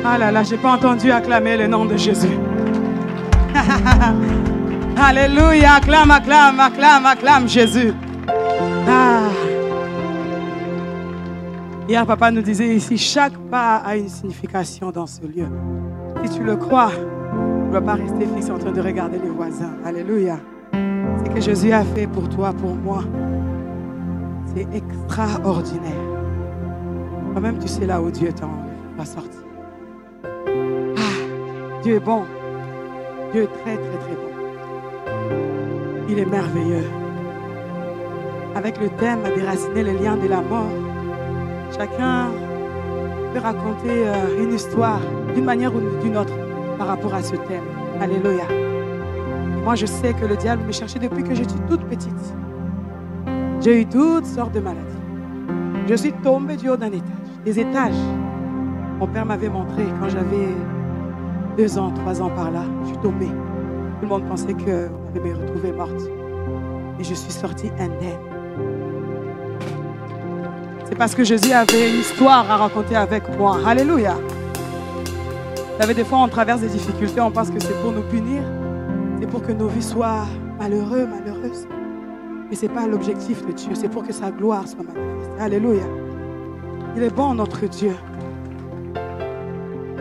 Ah là là, j'ai pas entendu acclamer le nom de Jésus. Alléluia, acclame, acclame, acclame, acclame Jésus. Ah. Hier, papa nous disait ici, chaque pas a une signification dans ce lieu. Si tu le crois, tu ne dois pas rester fixe en train de regarder les voisins. Alléluia. Ce que Jésus a fait pour toi, pour moi, c'est extraordinaire. Toi-même, tu sais là où Dieu t'a sorti. Ah, Dieu est bon. Dieu est très, très, très bon. Il est merveilleux. Avec le thème « Déraciner les liens de la mort », chacun peut raconter une histoire d'une manière ou d'une autre par rapport à ce thème. Alléluia. Moi, je sais que le diable me cherchait depuis que j'étais toute petite. J'ai eu toutes sortes de maladies. Je suis tombée du haut d'un étage. Des étages. Mon père m'avait montré quand j'avais 2 ans, 3 ans par là. Je suis tombée. Tout le monde pensait qu'on allait me retrouver morte. Et je suis sortie indemne. C'est parce que Jésus avait une histoire à raconter avec moi. Alléluia. Vous savez, des fois, on traverse des difficultés, on pense que c'est pour nous punir. C'est pour que nos vies soient malheureuses, malheureuses. Mais ce n'est pas l'objectif de Dieu. C'est pour que sa gloire soit manifestée. Alléluia. Il est bon, notre Dieu.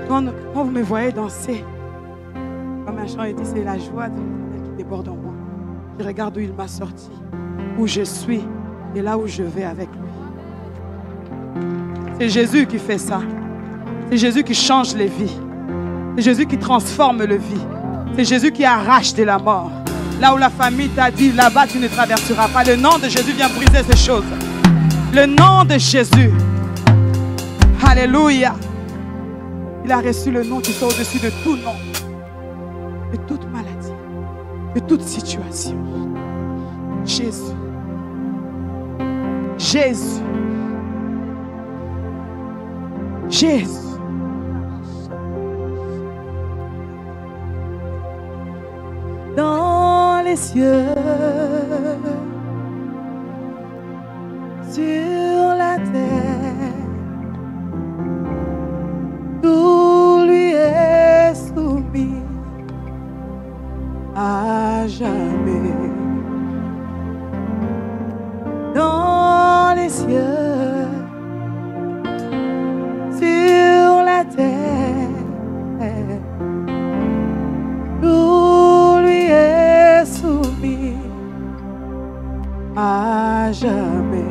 Quand vous me voyez danser, comme un chant dit, c'est la joie de l'Éternel qui déborde en moi. Je regarde où il m'a sorti, où je suis et là où je vais avec lui. C'est Jésus qui fait ça. C'est Jésus qui change les vies. C'est Jésus qui transforme les vies. C'est Jésus qui arrache de la mort. Là où la famille t'a dit, là-bas tu ne traverseras pas. Le nom de Jésus vient briser ces choses. Le nom de Jésus. Alléluia. Il a reçu le nom qui soit au-dessus de tout nom. De toute maladie. De toute situation. Jésus. Jésus. Jésus. Dans les cieux, sur la terre, tout lui est soumis à jamais. Dans les cieux, sur la terre, tout lui est soumis à jamais.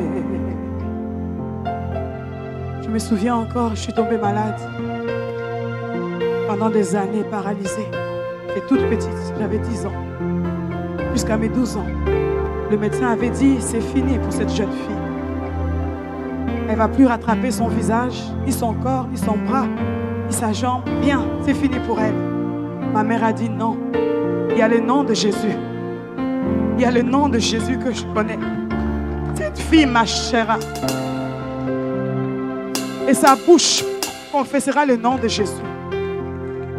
Je me souviens encore, je suis tombée malade pendant des années, paralysée. J'étais toute petite, j'avais 10 ans, jusqu'à mes 12 ans. Le médecin avait dit, c'est fini pour cette jeune fille. Elle ne va plus rattraper son visage, ni son corps, ni son bras, ni sa jambe. Rien, c'est fini pour elle. Ma mère a dit non. Il y a le nom de Jésus. Il y a le nom de Jésus que je connais. Cette fille, ma chère. Et sa bouche confessera le nom de Jésus.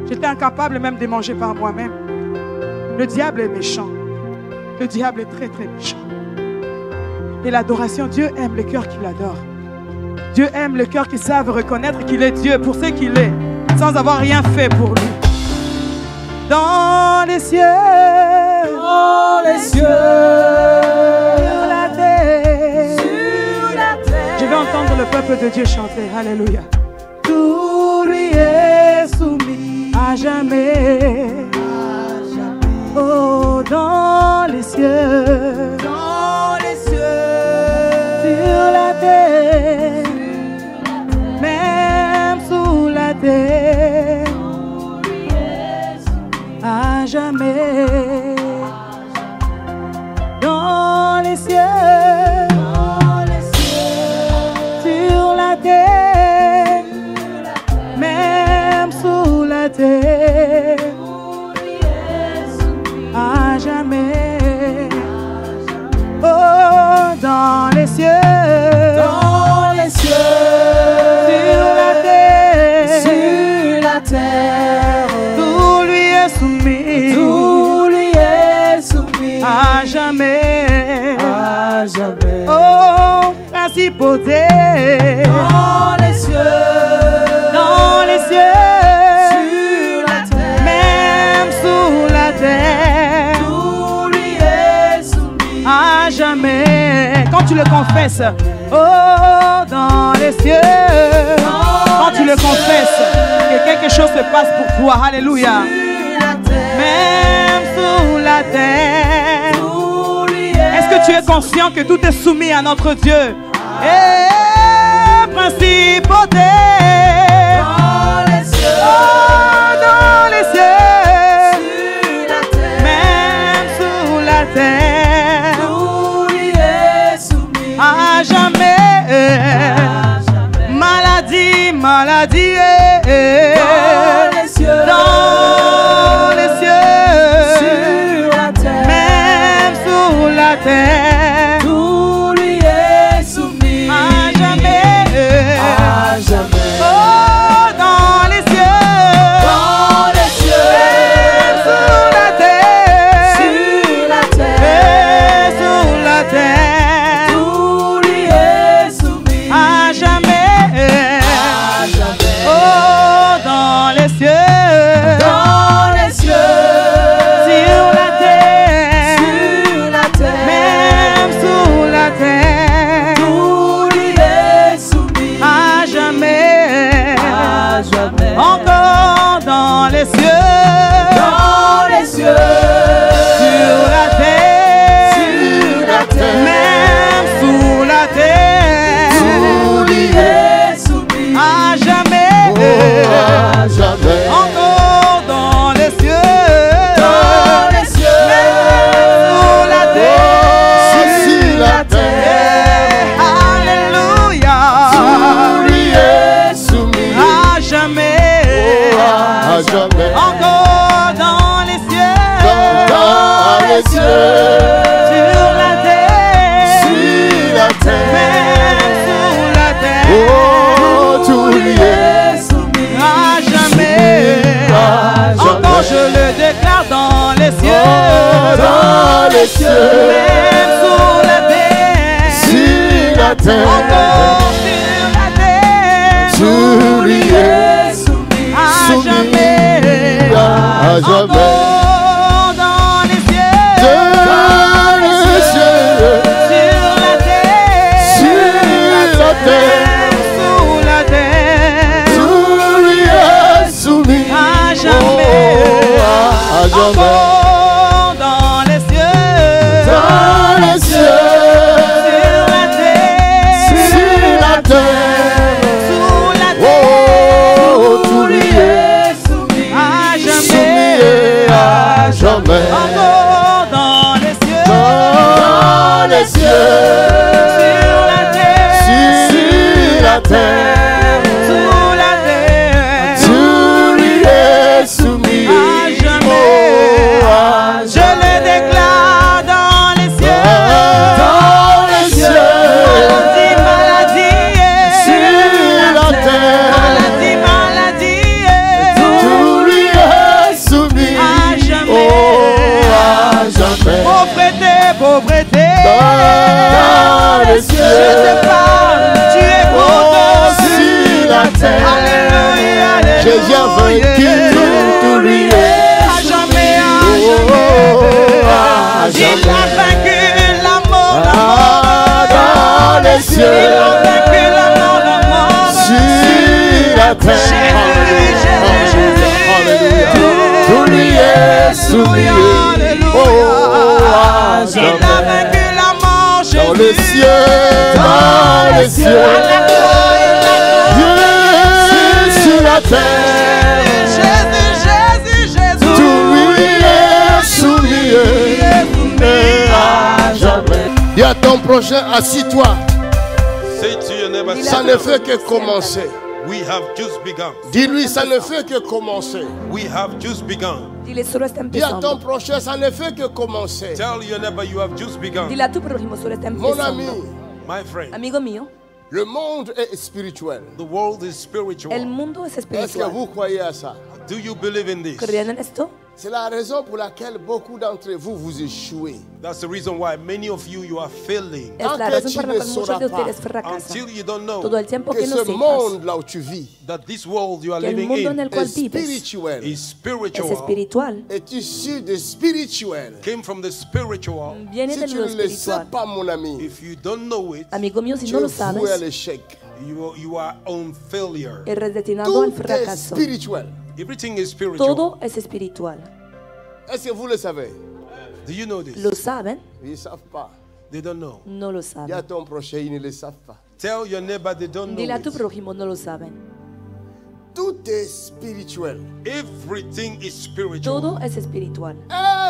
J'étais incapable même de manger par moi-même. Le diable est méchant. Le diable est très très méchant. Et l'adoration, Dieu aime le cœur qui l'adore. Dieu aime le cœur qui savent reconnaître qu'il est Dieu pour ce qu'il est, sans avoir rien fait pour lui. Dans les cieux, sur la terre, je vais entendre le peuple de Dieu chanter. Alléluia. Tout lui est soumis à jamais. Oh, dans les cieux, sur la terre, même sous la terre, à jamais. Dans les cieux, sur la terre, même sous la terre, à jamais. Oh, dans les cieux, sur la terre, tout lui est soumis, à jamais, oh, principauté, dans les cieux, quand tu le confesses. Oh, dans les cieux. Quand tu le confesses, que quelque chose se passe pour toi. Alléluia. Même sous la terre. Est-ce que tu es conscient que tout est soumis à notre Dieu? Et principauté. Dans les cieux. Oh, dans les cieux. Même sous la terre. À jamais. Maladie, maladie. Dans les cieux. Dans les cieux. Sur la terre. Même sous la terre. Tout lui est soumis. À jamais. À jamais. Oh, dans les cieux. Dans les cieux. Même sous la terre. Sur la terre. Et sous la terre. Tout lui est soumis. À jamais. À jamais. Oh, dans les cieux. Dans les cieux. Sur la terre. Sur la terre. Même sous la terre. Tout lui est soumis. À jamais. À jamais. Encore dans les cieux. Dans les cieux. Sur la terre. Sur la terre. Même sous la terre. Tout lui est soumis. À jamais. À jamais. Encore dans les cieux. Dans les cieux. Même sous la terre. Sur la terre. Alléluia. Tout lui est soumis. À jamais. À jamais. Encore dans les cieux. Dans les cieux. Sur la terre. Sur la terre. Même sous la terre. Oh, tout lui est À jamais. Encore je le déclare dans les cieux. dans les cieux. Même sous la terre. Sur la terre. Encore sur la terre. Tout lui est À soumis. jamais. À jamais. Encore dans les cieux. Dans les cieux. Sur la terre. Sur la terre. Même sous la terre. Tout lui est soumis. À jamais. Oh, à jamais. Encore dans les cieux. Dans les cieux. Sur la terre. Sur la terre. Sous la Oh, terre. tout lui est À soumis. jamais. À jamais. Encore dans les cieux. Dans les cieux. Sur la terre. Sur la terre. Sous la terre. Tout lui est soumis. À jamais. Oh, à Je le déclare dans les cieux. Dans les cieux. Maladie, maladie. Sur la terre. Maladie, maladie. Tout lui est soumis. À jamais. Oh, à jamais. Pauvreté, pauvreté. Dans les cieux. Je te parle, tu es Oh, content. sur la terre. Alléluia, alléluia. J'ai vaincu. Tout lui est. À jamais, à Oh, à jamais. Il a jamais. vaincu la mort, la mort. Ah, dans les Il cieux. a vaincu la mort, la mort. Sur la terre. Alléluia. Tout lui est soumis. Oh, à Il a jamais. vaincu la mort, Jésus. Dans les cieux. Dans les cieux. Dieu sur la terre. Jésus, Jésus. Tout lui est soumis. À jamais. Dis à ton prochain, assis-toi. Say to your neighbor, Ça ne fait que commencer. we have just begun. Dis-lui, ça ne fait que commencer. We have just begun. Dile, solo está Dis à ton empezando. prochain, ça ne fait que commencer. Tell your neighbor you have just begun. Dile a tu prójimo, solo está Mon ami, empezando. My friend, Amigo mío, le monde est spirituel. the world is el spiritual. mundo es Est-ce que espiritual. vous croyez à ça? Do you believe in this? ¿Creen en esto? C'est la raison pour laquelle beaucoup d'entre vous, vous échouez. That's the reason why many of you are failing. Es la razón por la cual muchos de ustedes fracasan. Until you don't know Todo el tiempo Que que no ce sepas monde là où tu vis that this world you are que el living mundo en in el cual est vives spirituel, is es spiritual, espiritual, est issu de spirituel. came from the spiritual. viene Si de tu lo ne le sais espiritual. pas, mon ami, If you don't know it, Amigo mío, si tu no lo es voué à sabes, l'échec. you are on failure. eres destinado al Tout est fracaso. spirituel. Everything is spiritual. Todo es espiritual. Est-ce que vous le savez? Do you know this? ¿Lo saben? Ils ne savent pas. They don't know. No lo Il y a saben. ton prochain, ils ne le savent pas. Tell your neighbor they don't know Dile a tu it. prójimo, no lo saben. Tout est spirituel. Everything is spiritual. Todo es espiritual.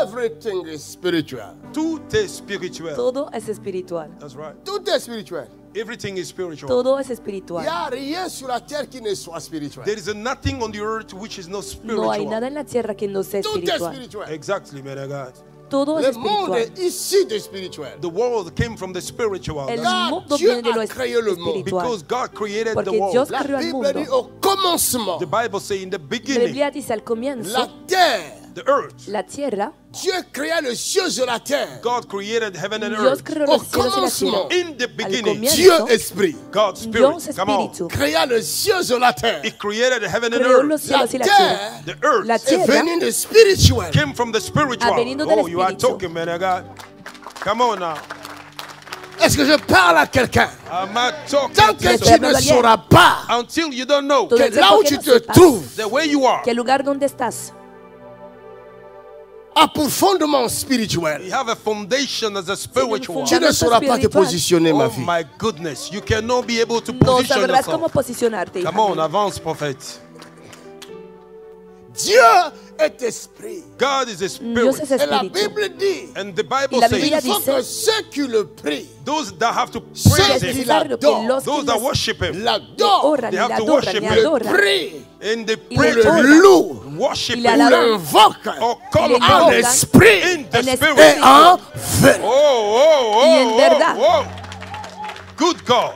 Everything is spiritual. Tout est spiritual. Todo es espiritual. That's right. Tout est spirituel. Everything is spiritual. Todo es Il n'y espiritual. a rien sur la terre qui ne soit spirituel. There is nothing on the earth which is not No hay spiritual. nada en la tierra que no sea Tout est espiritual. spirituel. Exactly, man of God. Todo es Le monde espiritual. est issu de spirituel. The world came from the spiritual. El God, mundo Dieu viene de lo a créé le monde. espiritual. Because God created the Porque world. Dios La creó al Bible dit mundo. au commencement, The Bible says in the La beginning, Biblia dice al la comienzo, terre, the earth, la tierra, Dieu créa les cieux et la terre. God created heaven and Dios earth. creó Au los cielos y la commencement, tierra. In the Al beginning, comienzo, Dieu esprit God's Dios spirit. Come on. espíritu créa les cieux et la terre. He created heaven and creó los earth. La cielos y la tierra. terre The earth La est tierra venue de spirituel. came from the spiritual. Ha venido del Oh, you are espíritu. talking, man of God. Come on now. Est-ce que je parle à quelqu'un? I'm not talking Tant to que tu somebody. ne sauras pas Until you don't know Todo que el là tiempo où que tu no te sepas trouves the way you are. que el lugar donde estás a pour fondement spirituel, You have a foundation as a spiritual. tu ne sauras pas te spiritual. positionner, ma Oh fille. my goodness, you cannot be able to no position sabrás cómo yourself. posicionarte. hija Come on, mía. avance, prophet. Dieu est esprit. God is a Dios es spirit. Et la espíritu. Bible dit, And the Y Bible la says, Biblia il faut dice que ceux qui le prient, those that have to Ceux praise Es qui Him, necesario que l'adorent, los those que that les worship Him, l'adorent, oran, They ni have la to adoran, worship ni Him. le adoran, prient, and they ou pray le to Him, louent, worship Il Him, a la- ou l'invoquent or call Il est upon en invoquent. Him esprit in the En et spirit. esprit. en vérité. Oh, Y en verdad. oh. Good God.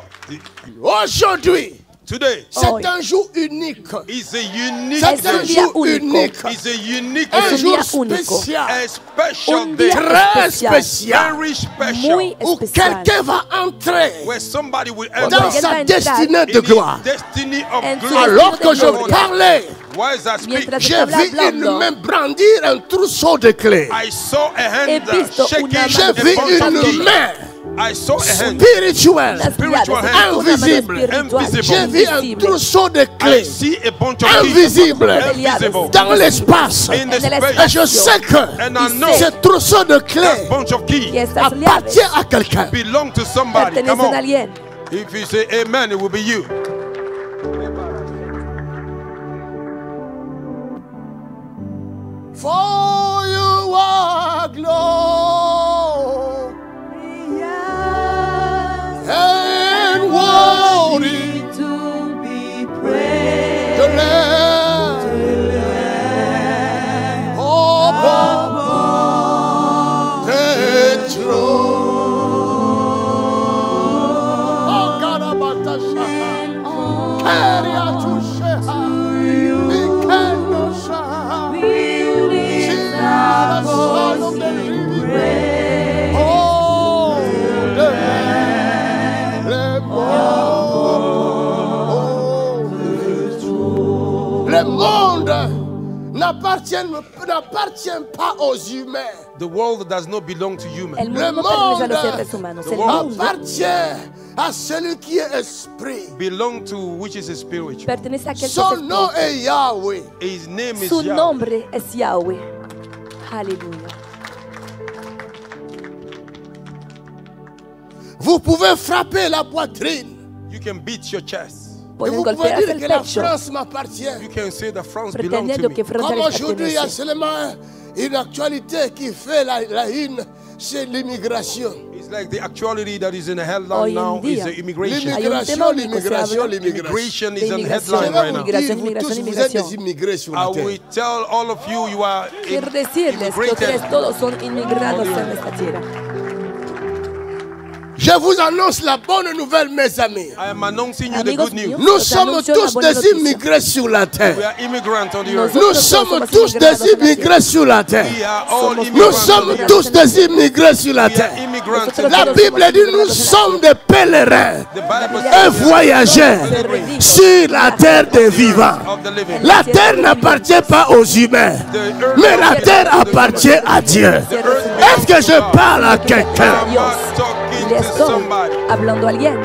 Aujourd'hui, Today c'est Oh. un jour unique. is a unique C'est un un day. día jour único. unique. It's a unique Un un day. jour día único. spécial. A special Un day. día Très especial. spécial. Very special. Muy Où especial. quelqu'un va entrer Where somebody will Cuando dans enter alguien va sa a entrar destinée de in gloire. his destiny of En su glory. Alors que je gloria. parlais, Why is that speak? Mientras j'ai estaba vu une hablando, main brandir un trousseau de clés. I saw a hand He visto shaking una J'ai a mano vu bunch of une keys. main I saw a hand spirituelle. unas spiritual llaves, hand. una mano Invisible. espiritual, Invisible. J'ai vu un invisible. trousseau de I clés see a bunch of keys. invisible Invisible. dans l'espace. In the En el space. Et je sais que And I know ce trousseau de that clés bunch of keys Y estas appartient llaves à quelqu'un. belong to somebody. Come pertenecen a on. alguien. If you say amen, it will be you. For you are glorious and worthy the Lamb upon the throne. Oh God, Abatasha, carry out to Sheha, we cannot shine. Jesus, Son of the living God. Oh, the Lamb upon le monde n'appartient pas aux humains. The world does not belong to El humans. mundo no pertenece a los seres humanos. El mundo Appartient à celui qui est esprit. Belong to which is a spirit. pertenece a aquel que es Son nom espíritu. est Yahweh. His name is Su Yahweh. nombre es Yahweh. Aleluya. Vous pouvez frapper la poitrine. You can beat your chest. Et Pueden vous pouvez golpearse dire el que la pecho France m'appartient. You can say that France belongs to pretendiendo me. que Francia Comme les aujourd'hui, il y a pertenece. seulement une actualité qui fait la une, c'est l'immigration. It's like the actuality that is in the Hoy headline en now is día. the immigration. Hay un tema único, se habla Immigration de is an inmigración. headline right now. Inmigración, Vous inmigración, tous, vous êtes inmigración. des immigrés sur I la will terre. tell all of you, you are Quiero decirles que immigrated. ustedes todos son inmigrados en esta tierra. Je vous annonce la bonne nouvelle, mes amis. I am announcing you the Amigos good news. míos, Nous os sommes anuncio tous la buena des noticia. immigrés sur la We terre. are immigrants on the earth. Nous sommes tous des immigrés sur la terre. We are all Nous immigrants sommes on the earth. tous des immigrés sur la We are terre. immigrants on La the earth. Bible dit nous sommes des pèlerins The Bible et says voyageurs sur la terre des vivants. of the living. La terre n'appartient pas aux humains, mais la terre appartient à Dieu. Est-ce que je parle à quelqu'un? I'm not talking Le to estoy somebody. hablando a alguien.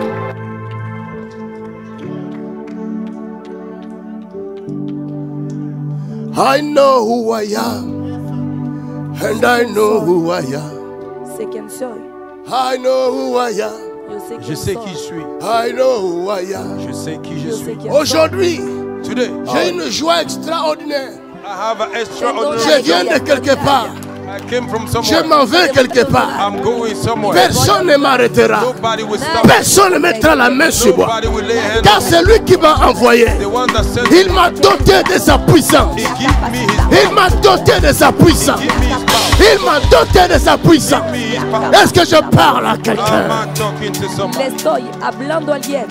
I know who I am, and I know who I am. Sé quién soy. I know who I am. Yo sé Je quién sais soy. qui je suis. I know who I am. Je sais qui je Yo suis. sé quién soy. Aujourd'hui, Today, j'ai une joie extraordinaire. I have an Je extraordinary. viens de quelque part. I came from Je somewhere. m'en vais quelque part. I'm going somewhere. Personne ne m'arrêtera. Nobody will stop. Personne ne mettra la main sur moi. Nobody will lay hands Car on me. c'est lui qui m'a envoyé. The one that sent Il me. m'a doté de sa puissance. He give me his Il m'a doté de sa puissance. Give me his power. Il m'a doté de sa puissance. Give me his power. Est-ce que je parle à I'm quelqu'un? not talking to Le somebody. estoy hablando a alguien.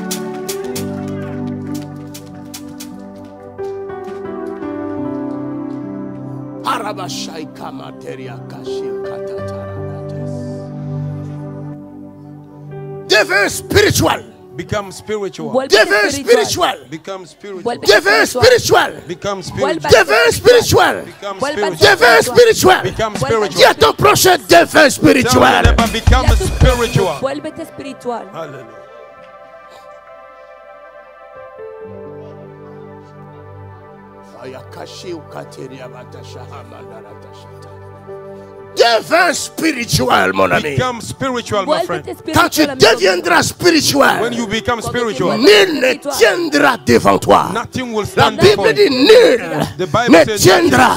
Deviens spiritual. Become spiritual. Vuélvete Deviens espiritual. spiritual. Become spiritual. Vuélvete Deviens spiritual. Become Vuelva- spiritual. Deviens spiritual. Become Vuelva- spiritual. Deviens spiritual. Become Vuelva- spiritual. Dis à ton prochain, deviens Tell me spiritual. never become spiritual. Vuélvete espiritual. Hallelujah. Deviens spiritual, mon ami. Become spiritual, my friend. Vuélvete Quand tu espiritual. amigo mío. deviendras spiritual, When you become spiritual, nul ne tiendra devant toi. nothing will La stand before Bible dit you. nul The Bible ne says tiendra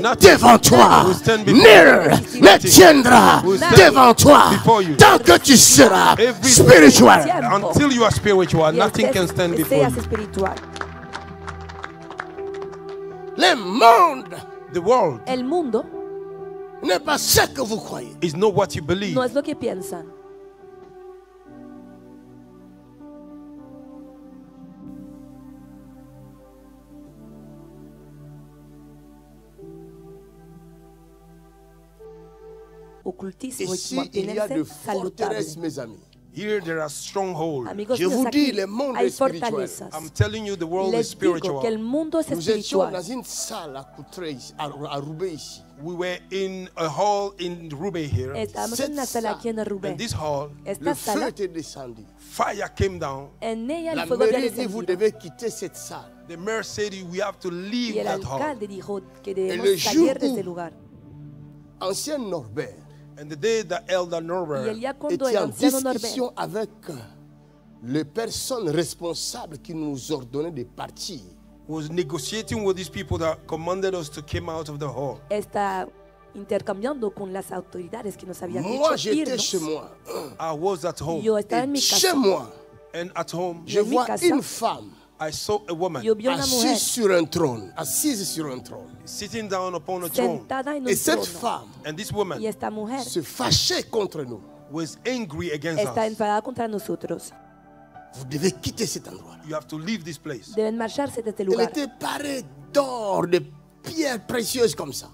nothing devant toi. will stand before Nul you. ne tiendra will stand devant toi. before you. Tant que tu seras Every- spiritual. Until you are spiritual, Y nothing estés- can stand before seas you. espiritual. Le monde The world El mundo n'est pas ce que vous croyez. is not what you believe. no es lo que piensan. Ocultismo y Ici, il y a de mantenerse saludable. forteresses, mes amis. Here there are strongholds. Amigos Je míos, vous dis, aquí le monde hay est spirituel. fortalezas. I'm telling you, the world is Les digo spiritual. que el mundo es Nous étions dans espiritual. une salle à Coutray, à Roubaix ici. We were in a hall in Roubaix here. Estamos en una sala aquí en And Rubén. this hall, Le Esta feu sala, était descendu. fire came down. en ella La el fuego había mairie dit vous descendido. devez quitter cette salle. The mayor said we have to leave Y el that hall. alcalde dijo que le debemos jour salir de où- ese lugar. Ancien Norbert And the day that Elder Y el Norbert día cuando el était en anciano Norbert discussion avec les personnes responsables qui nous ordonnaient de partir. was negotiating with these people that commanded us to come out of the hall, está intercambiando con las autoridades que nos habían Moi, dicho j'étais irnos. chez moi. I was at home. Yo estaba en mi Chez casa. moi, And at home, je en mi vois casa, une femme I saw a woman Yo vi una mujer assise sur un trône. Assise sur un trône. sitting down upon a throne. sentada en un Et cette trono. femme And this woman Y esta mujer se fâchait contre nous. was angry against está us. enfadada contra nosotros. Vous devez quitter cet endroit. You have to leave this place. Deben marcharse de este Elle lugar. était parée d'or, de pierres précieuses comme ça.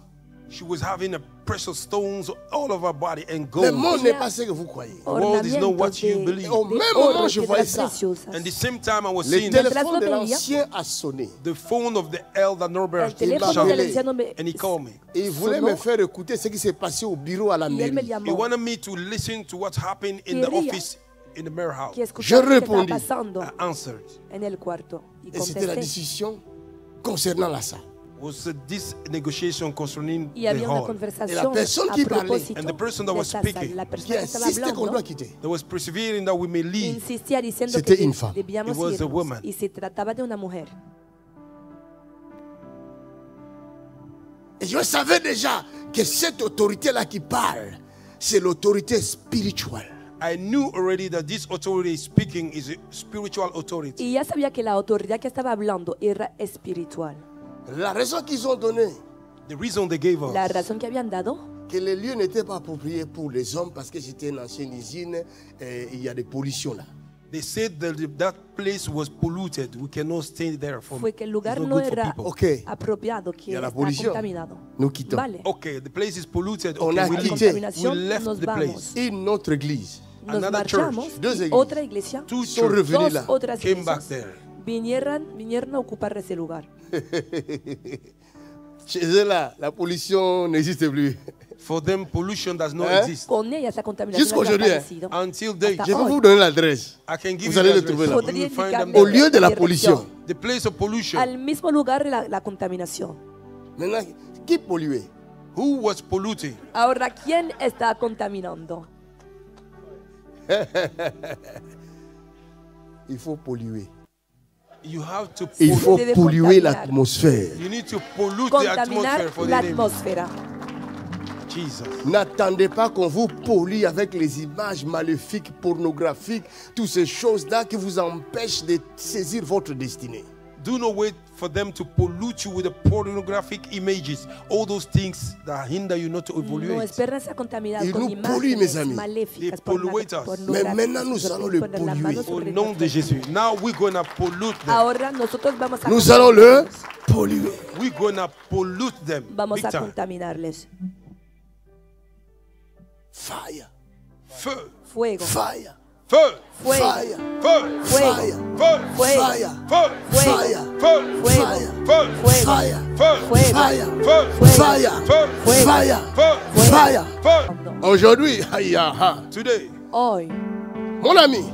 She was having a precious stones all over her body and Le gold. monde n'est pas ce que vous croyez. world is not what Ornamentos you de, believe. Au de même oro, moment, je piedras voyais ça. preciosas. And the same time I was Le seeing that, téléphone de veía. l'ancien a sonné. the phone of the Elder Norbert El teléfono llamé. del anciano me and he called me. Et il voulait sonó me faire écouter ce qui s'est passé au bureau à la y él me mairie. He llamó wanted me to listen to what happened in the Quería office in the mayor house. que escuchara lo que estaba répondí. pasando I answered. en el cuarto y Et c'était la contesté. discussion concernant la salle. Was this negotiation concerning Y the había una hall? conversación personne a qui parlait, propósito and the person that de was esta speaking, sala. La Qui persona que estaba insiste qu'on hablando doit quitter. That was persevering that we may leave. insistía diciendo C'était que une femme. debíamos It was a irnos woman. y se trataba de una mujer. Et je savais déjà que cette autorité-là qui parle, c'est l'autorité spirituelle. I knew already that this authority speaking is a spiritual authority. Y ya sabía que la autoridad que estaba hablando era espiritual. La raison qu'ils ont donnée, The reason they gave La us razón que habían dado que les lieux n'étaient pas appropriés pour les hommes parce que c'était une ancienne usine et il y a des pollutions là. They said that place was polluted. We cannot stay there for Fue que el lugar it's no not good for era people. Ok, apropiado, que y a la está pollution. contaminado. nous quittons. Vale. Okay, the place is polluted. On Okay, a we La leave. quitté. contaminación, We left nos the vamos. place. Une autre église Nos Another marchamos. church. Deux Y églises. otra iglesia, Two sont churches revenus dos là. otras came back iglesias there. vinieron a ocupar ese lugar. Chez eux là, la pollution n'existe plus. For them, pollution does not Hein? exist. Con ellas la contaminación Jusqu'à ha aujourd'hui, desaparecido. Until they, Hasta Je vais hoy. vous donner l'adresse. I can give Vous you allez the le address. trouver là. You Podría will find them indicarle Au there. lieu de la dirección. pollution. The place of pollution. Al mismo lugar la contaminación. Maintenant, qui polluait? Who was polluting? Ahora, ¿quién está contaminando? Il faut polluer. You have to Il pollute. faut Debe polluer contaminar. l'atmosphère. You need to pollute the Contaminar atmosphere for the la name. atmósfera. Jesus. N'attendez pas qu'on vous pollue avec les images maléfiques, pornographiques, toutes ces choses-là qui vous empêchent de saisir votre destinée. Do not wait for them to pollute you with the pornographic images. All those things that hinder you not to No evaluate. esperan ser contaminados Il con nous pollue, mes imágenes amis. maléficas, Il pollue us. Mais maintenant, nous allons le polluer. Au nom de Jésus. Now we're going to pollute them. Ahora nosotros vamos a Nous allons le polluer. We're going to pollute them. vamos Big a time. contaminarles. Fire, Feu. Fuego, fire, Feu. fuego, fire, Feu. fuego, fire, Feu. fuego, fire, Feu. fuego, fire, Feu. fuego, fire, Feu. fuego, fire, Feu. fuego, fire, Feu. fire, Feu. fire, Feu. fire. Feu. Aujourd'hui, aïe, ah, ah. Today, Hoy, Mon ami,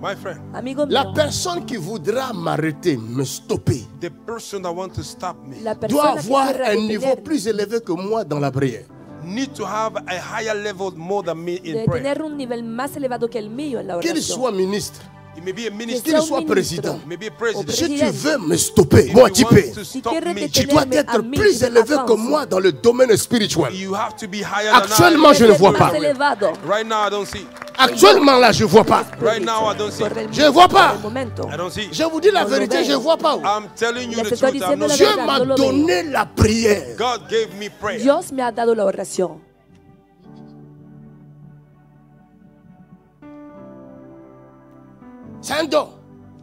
my friend, amigo la mío, personne qui voudra m'arrêter, me stopper, the person that wants to stop me la doit persona que avoir quiera un niveau detenerme plus élevé que moi dans la prière. need to have a higher level more than me in debe prayer. tener un nivel más elevado que el mío en la Qu'il oración. soit ministre, It may be a Que minister, qu'il sea un soit ministro, président. maybe a o president. Si tu presidente. veux me stopper, If moi, you tu want peux. to Si stop quieres me, Tu dois detenerme a être mí, plus yo élevé que avanzo. moi dans le domaine spirituel. you have to be higher Actuellement, than I. je ne vois Debe ser pas. más elevado. Right now, I don't see. Actuellement, là, je ne vois pas. Right now, I don't see. Por el- Je vois pas. por el momento. I don't see. Je vous dis la No lo vérité, veo. je ne vois pas. I'm telling you Les the estoy truth. I'm diciendo not la Dieu sure. verdad. m'a no lo veo. donné la prière. God gave me prayer. Dios me ha dado la oración. C'est un don.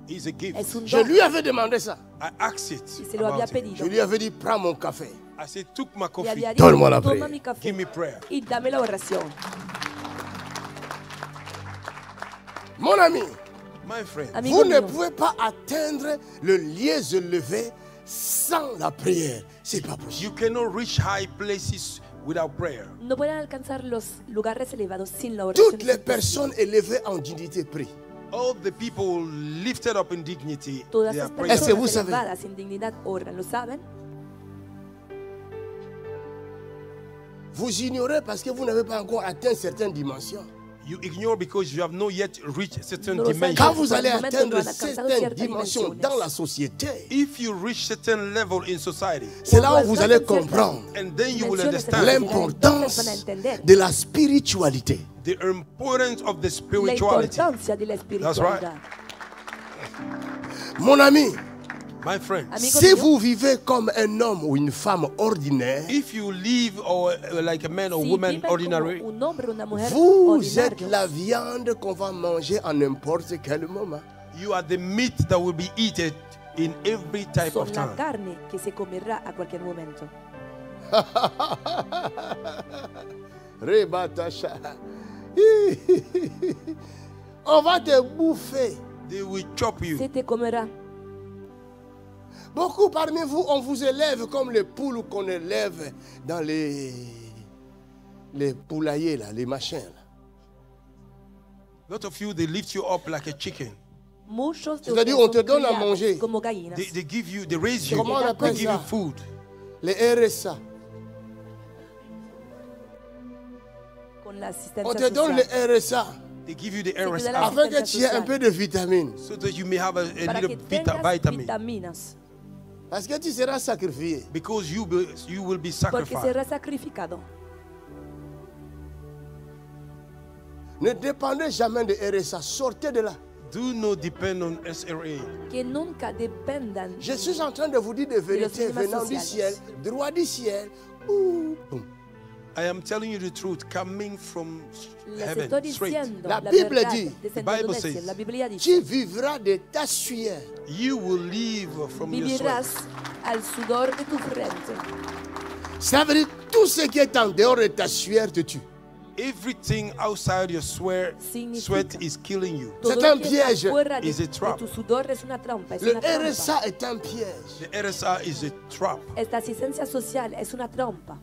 It's a gift. Es un Je don. lui avais demandé ça. I asked it. Y se lo había about it. Je pedido. lui avais dit, prends mon café. I said, took my Y coffee. había dicho, Donne-moi la toma prière. mi café Give me prayer. y dame la oración. Mon ami, My friend, Amigo vous ne mío, pouvez pas atteindre le lieu élevé sans la prière. C'est pas possible. you cannot reach high places without prayer. no pueden alcanzar los lugares elevados sin la oración. Toutes les personnes élevées en dignité prient. All the people lifted up in dignity, Todas they are las praying. Est-ce que vous personas savez? elevadas sin dignidad oran, ¿lo saben? Vous ignorez parce que vous n'avez pas encore atteint certaines dimensions. You ignore because you have not yet reached certain No lo saben. dimensions. Quand vous allez Por el momento atteindre no han alcanzado certaines ciertas dimensions dimensiones. dans la société, If you reach certain level in society, c'est là où Cuando vous allez alcanzan ciertas comprendre and then you will dimensiones en understand la sociedad, l'importance entonces van a entender de la spiritualité. the importance of the la spirituality. importancia de la espiritualidad. Mon ami, My friend, Amigo si mío, vous vivez comme un homme ou une femme ordinaire, if you live or like a man or si woman viven ordinary, como un hombre o una mujer vous êtes ordinario, la viande qu'on va manger à n'importe quel moment. you are the meat that will be eaten in every type son of la time. carne que se comerá a cualquier momento. Rebatasha. On va te bouffer. They will chop you. Se te comerá. Beaucoup parmi vous, on vous élève comme les poules qu'on élève dans les poulaillers, là, les machins. Là. A lot of you, they lift you up like a chicken. Muchos de C'est-à-dire, ustedes on te son donne à criados manger. como gallinas. They give you, they raise you. Comment on They appelle give ça? you food. Les RSA. Con la On asistencia te donne social. les RSA They give you the te da RSA la afin que tu aies un peu de vitamines. so that you may have a Para little que tengas vitamin. vitaminas. Parce que tu seras sacrifié. Because you will be Porque sacrificed. será sacrificado. Ne dépendez jamais de RSA. Sortez de là. Do not depend on SRA. Que nunca dependan. Je suis en train de vous dire des vérités minima venant du ciel, sociales. droit du ciel. Ouh, boum. I am telling you the truth, coming from Les heaven, estoy straight. diciendo La la Bible verdad, dit, descendiendo Bible del says, cielo. La Biblia dice, Tu vivras de ta sueur. You will live from your vivirás sweat. al sudor de tu frente. Ça veut dire tout ce qui est en dehors de ta sueur te tue. Everything outside your sweat Significa is killing you. todo C'est lo un que piège. está fuera Is a de trap. tu sudor es una trampa, es Le una trampa. RSA est un piège. The RSA is a trap. Esta asistencia social es una trampa.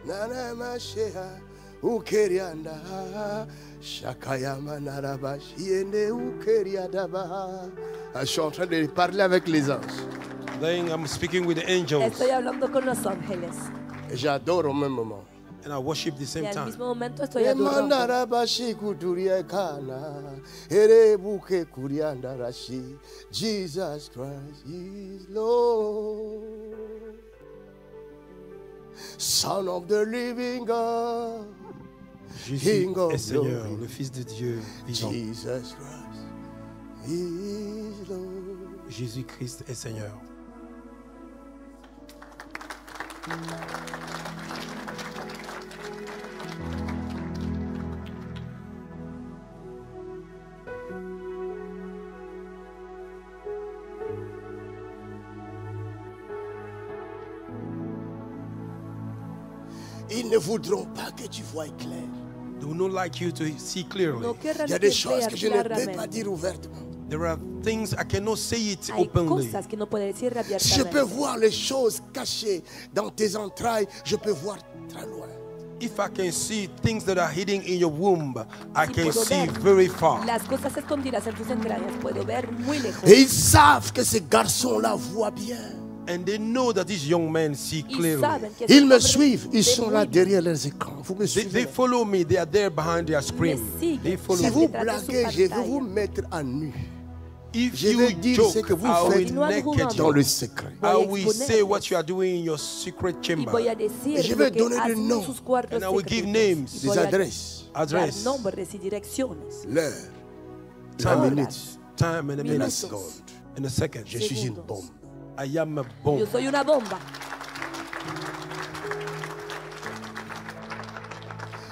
Nana mashea ukerianda shakayama narabash yende ukeriadaba. Je suis en train de parler avec les anges. Then I'm speaking with the angels Estoy hablando con los ángeles. Et j'adore au même moment. and I worship the Y same al time. mismo momento estoy adorando. Emanarabashi kuturia kana erebuke kurianda rashi. Jesus Christ is Lord. Son of the living God. Jésus King of est Seigneur, glory. le Fils de Dieu vivant. Jesus Christ is Lord. Jésus-Christ est Seigneur. Ils ne voudront pas que tu vois clair. They will not like you to see clearly. No querrán Il y a que des choses veas que je ne peux pas claramente. dire ouvertement. There are things I cannot say it Hay openly. cosas que no puede decir Je abiertamente. peux voir les choses cachées dans tes entrailles. Je peux voir très loin. If I can see things that are hidden in your womb, I Si can puedo see ver very far. las cosas escondidas en tus entrañas, puedo ver muy lejos. Et ils savent que ces garçons-là voient bien. And they know that these young men see Y clearly. saben que Ils esos me hombres suivent. Ils ven sont là muy bien. derrière leurs écrans. Vous me They suivez. follow me. They are there behind their screen. siguen. They follow Si me. vous Detrás de su blaguez, je vais pantalla. vous mettre à nu If Je vais you dire joke, ce que vous I faites will Continuando naked jugando. dans you. le secret. I Voy a will exponerles. say what you are doing in your secret Y chamber. voy a Et decir je lo vais que donner des hacen noms. en sus cuartos And I will give secretos. names. Y Des voy a adresses, dar Address, nombres y direcciones. l'heure, la time, minute, time and a la minute, seconde. in a second. Je suis une Segundos. bombe. I am a Yo bomb. soy una bomba.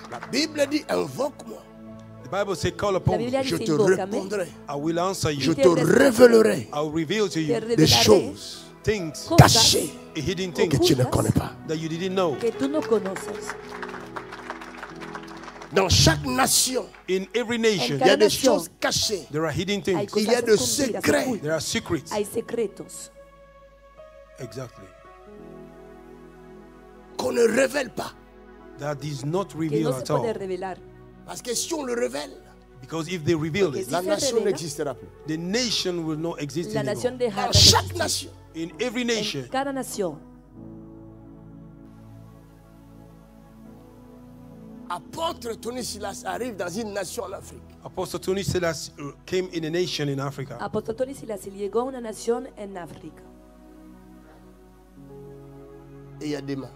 La Bible dit invoque-moi. The Bible says, call La upon Biblia me. Je dice te invócame. répondrai. I will answer Je you. te révélerai I will reveal to Te you des revelaré choses things, cosas cachées hidden que things tu ne connais pas. that you didn't know. que tú no conoces. Dans chaque nation, In every nation, il y a des nation, choses cachées. there are hidden Hay things. cosas Il y a de escondidas, secrets. ocultas. There are secrets. Hay secretos Exactly. Qu'on ne révèle pas. That is not que revealed no se at all. puede revelar. Parce que si on le révèle, Because if they reveal Porque it, si la se nation revela, n'existera plus. the nation will not exist la nación anymore. dejará Dans de chaque existir. nation, In every nation, En cada nación, apôtre Tony Silas arrive dans une nation en Afrique. Apostle Tony Silas came in a nation in Africa. Apóstol Tony Silas llegó a una nación en África. Et il y a des mains.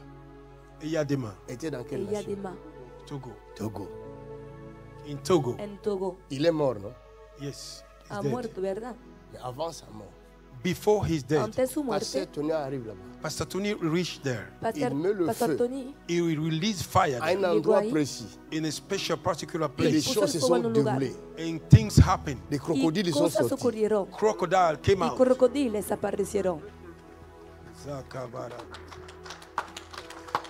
Eyadema, Était dans quelle Ella nation? Dima, Togo. Togo. In Togo, en Togo. Il est mort, non? yes, he's Ha dead. muerto, ¿verdad? Mais avant sa mort, Before his death, Antes de su Pasteur muerte, Tony arrive là-bas. Pastor Tony reached there. Pastor, il met le Pastor feu. Tony He will release fire À un there, endroit ahí. précis. in a special, particular Et les place. puso choses el se fuego en sont un lugar. déroulées. And things happen. Des y crocodiles sont cosas sortis. ocurrieron. Crocodile came Y out. crocodiles aparecieron. Zakabara.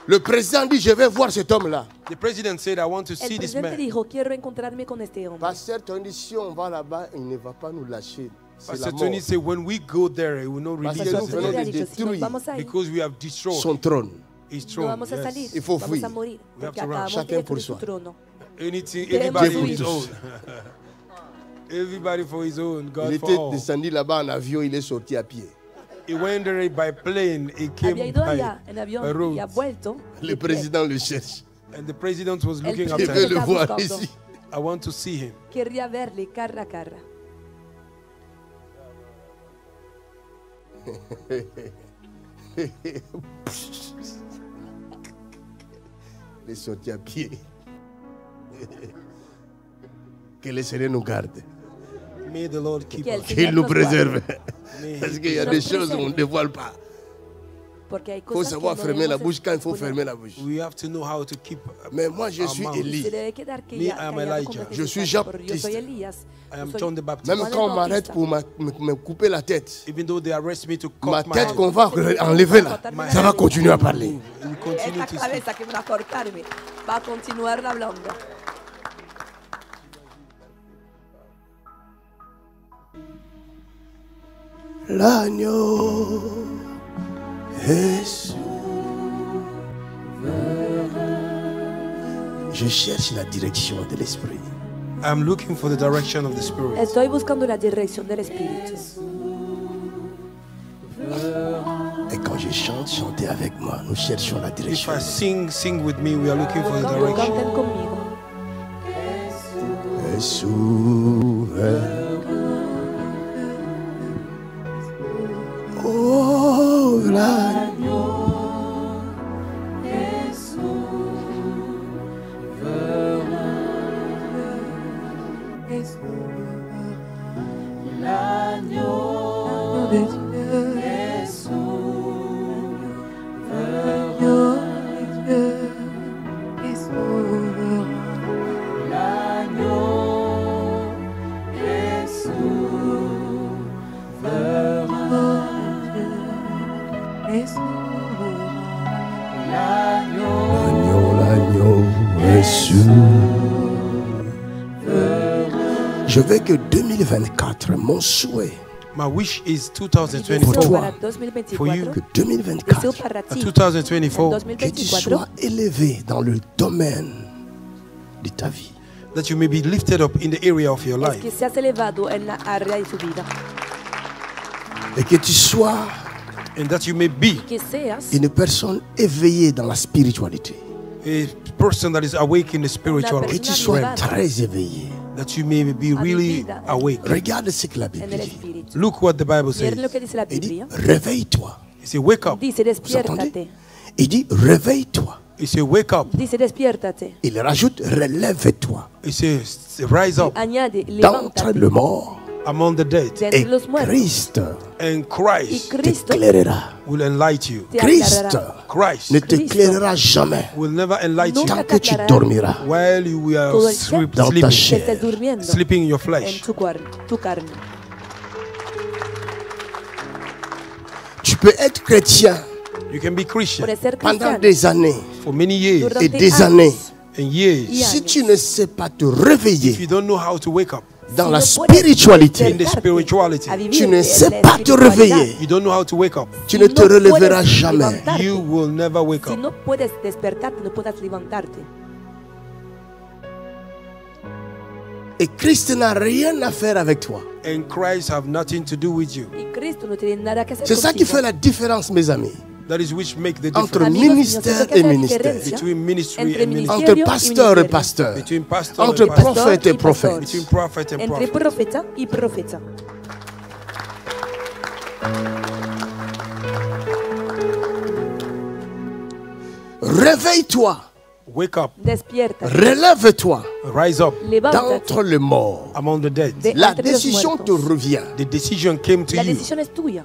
Le président dit, je vais voir cet homme-là. The president said, I want to El see this presidente man. dijo, quiero encontrarme con este hombre. Pasteur Tony dit, si on va là-bas, il ne va pas nous lâcher. C'est la Pastor mort. Tony said, when we go there, he will not Parce release que us nous Pastor venons Tony again de ha dicho, si nos détruire vamos a ir, because we have destroyed son trône. his no throne. vamos a Yes. salir, Il faut vamos fuir. a morir. We have Porque to run. acabamos Chacun de pour destruir su soi. trono. Anything, Queremos everybody for his huir. own. Everybody for his own. Il God for était all. descendu là-bas en avion, il est sorti à pied. He went there by plane. He came Había ido by, allá en avión by road. y ha vuelto. Le de pie. président le cherche. And the president was looking El after Je him. veux le está voir buscando. ici. I want to see him. Querría verle cara a cara. Il est sorti à pied. Que le Seigneur nous garde. May the Lord keep Que el us. Señor Qu'il nous nos guarde. préserve. Parce qu'il y a des choses qu'on ne dévoile pas. Porque hay Il faut cosas savoir que no fermer la debemos bouche quand il faut exponer. fermer la bouche. We have to know how to keep. Mais moi, je our suis mouth. Élie. Se debe quedar Me, callado I am cuando Elijah. esté Je suis diciendo, Jean-Baptiste. Yo soy Elías. I yo am soy John the Baptist. Même Juan el quand on m'arrête Bautista. pour me couper la tête, Even though they arrest me to cut ma my tête head, qu'on va enlever là, ça va continuer à parler. we continue Esta to speak. cabeza que me va a cortarme va a continuar hablando. L'agneau est souverain. Je cherche la direction de l'esprit. I'm looking for the direction of the Spirit. Estoy buscando la dirección del Espíritu. Et quand je chante, chantez avec moi. Nous cherchons la If direction. I sing with me. We are looking for the Cuando direction. canten conmigo. Est souverain. Oh, l'agneau est souverain. L'agneau de Dieu est souverain. L'agneau de Dieu est souverain. L'agneau est souverain. L'agneau est souverain. Je veux que 2024, mon souhait, My wish is Deseo 2024. para For you. 2024. que Deseo 2024, para ti. 2024. que tu 2024. sois élevé dans le domaine de ta vie. That you may be lifted up in the area of your Es life. que seas elevado en la área de tu vida. Et que tu sois And that you may be Que seas une personne éveillée dans la spiritualité. a person that is awake in the spiritual. Que tu sois très éveillé. That you may be really awake. Regarde ce que la Bible en el dit. Espíritu. Look what the Bible Miren lo says. que dice la Il dit, Biblia. réveille-toi. It says, wake up. Dice, Vous entendez? despiértate. Il dit, réveille-toi. It says, wake up. Dice, despiértate. Il rajoute, relève-toi. It says, rise up Añade, D'entre levántate le mort. among the dead. de Et entre los muertos. Christ And Y Christ Cristo t'éclairera. will enlighten you. te Christ aclarará. Christ ne t'éclairera jamais will never enlighten Nunca you tant que tu aclarará. dormiras while you are Todo el tiempo. dans ta sleeping, Que chair. estés durmiendo sleeping in your en flesh. tu carne. Tu peux être chrétien You can be Christian Por ser pendant cristiano des années for many years durante et des años. années. and years. Y Si años. tu ne sais pas te If you réveiller don't know how to wake up dans Si la no puedes spiritualité, in the spirituality, a vivir tu ne en sais la pas te espiritualidad, réveiller, you don't know how to wake up, tu si ne te no relèveras puedes jamais. levantarte, you will never wake Si up. no puedes despertarte, no puedas levantarte. Et Christ n'a rien à faire avec toi. And Christ have nothing to do with you. Y Cristo no tiene nada que hacer C'est ça qui contigo. fait la différence, mes amis, That is which make the entre difference Amigos míos, ministère eso que et hace la ministère, diferencia between ministry entre and ministry, ministerio entre y pasteur et ministerio. pasteur, between pastor entre and pastor, prophète et y pastor. prophète. between prophet and Entre prophet. profeta y profeta. Réveille-toi, Wake up, Despierta. relève-toi rise up Levántate. d'entre les morts. among the dead. De La entre los décision te muertos. revient. The decision came to La you. decisión es tuya.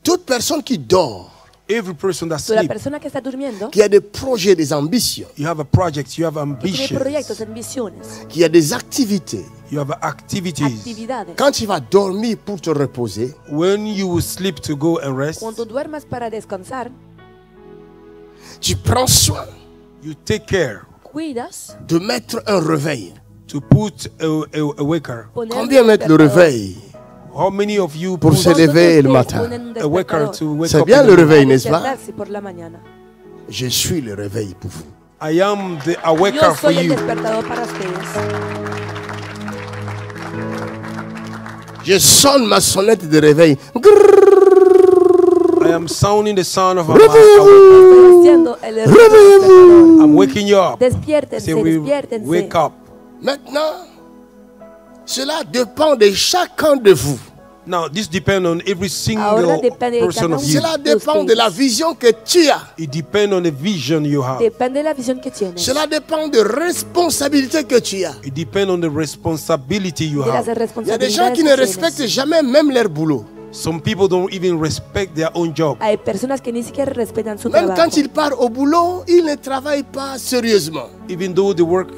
Toute personne qui dort, Every person that So, la sleeps, persona que está durmiendo, qui a des projets, des ambitions, you have a project, you have que tiene ambitions, proyectos, ambiciones, qui a des activités. you have activities. actividades. Quand tu vas dormir pour te reposer, When you will sleep to go and rest, Cuando duermas para descansar, tu prends soin you take care cuidas de mettre un réveil. to put a waker. poner Combien un mettent le despertador. réveil How many of you pour put se ¿Cuántos lever de le ustedes matin? ponen un a waker despertador to wake C'est up? bien in the le morning? réveil, n'est-ce pas? Despertarse por la mañana. Je suis le réveil pour vous. I am the awaker Yo for soy el you. despertador para ustedes. Je sonne ma sonnette de réveil. I am sounding the sound of Estoy haciendo el despertador. I'm waking you up. Despiértense, Say we despiértense. wake up. Maintenant, cela dépend de chacun de vous. Now, this depends on every Ahora single depende de person cada of uno. you. Cela dépend de la vision que tu as. It depends on the vision you have. Depende de la visión que tienes. Cela dépend de responsabilité que tu as. It depends on the responsibility you De las have. Il y a des gens responsabilidades qui ne que tienes. respectent jamais même leur boulot. Some people don't even respect their own job. Hay personas que ni siquiera respetan su Même trabajo. quand ils partent au boulot, ils ne travaillent pas sérieusement. Even though they work,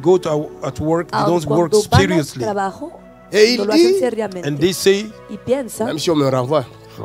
go to at work, they Aun don't work cuando van al seriously. trabajo, Et no il lo hacen dit, seriamente. And they say, Y piensan, même si on me renvoie,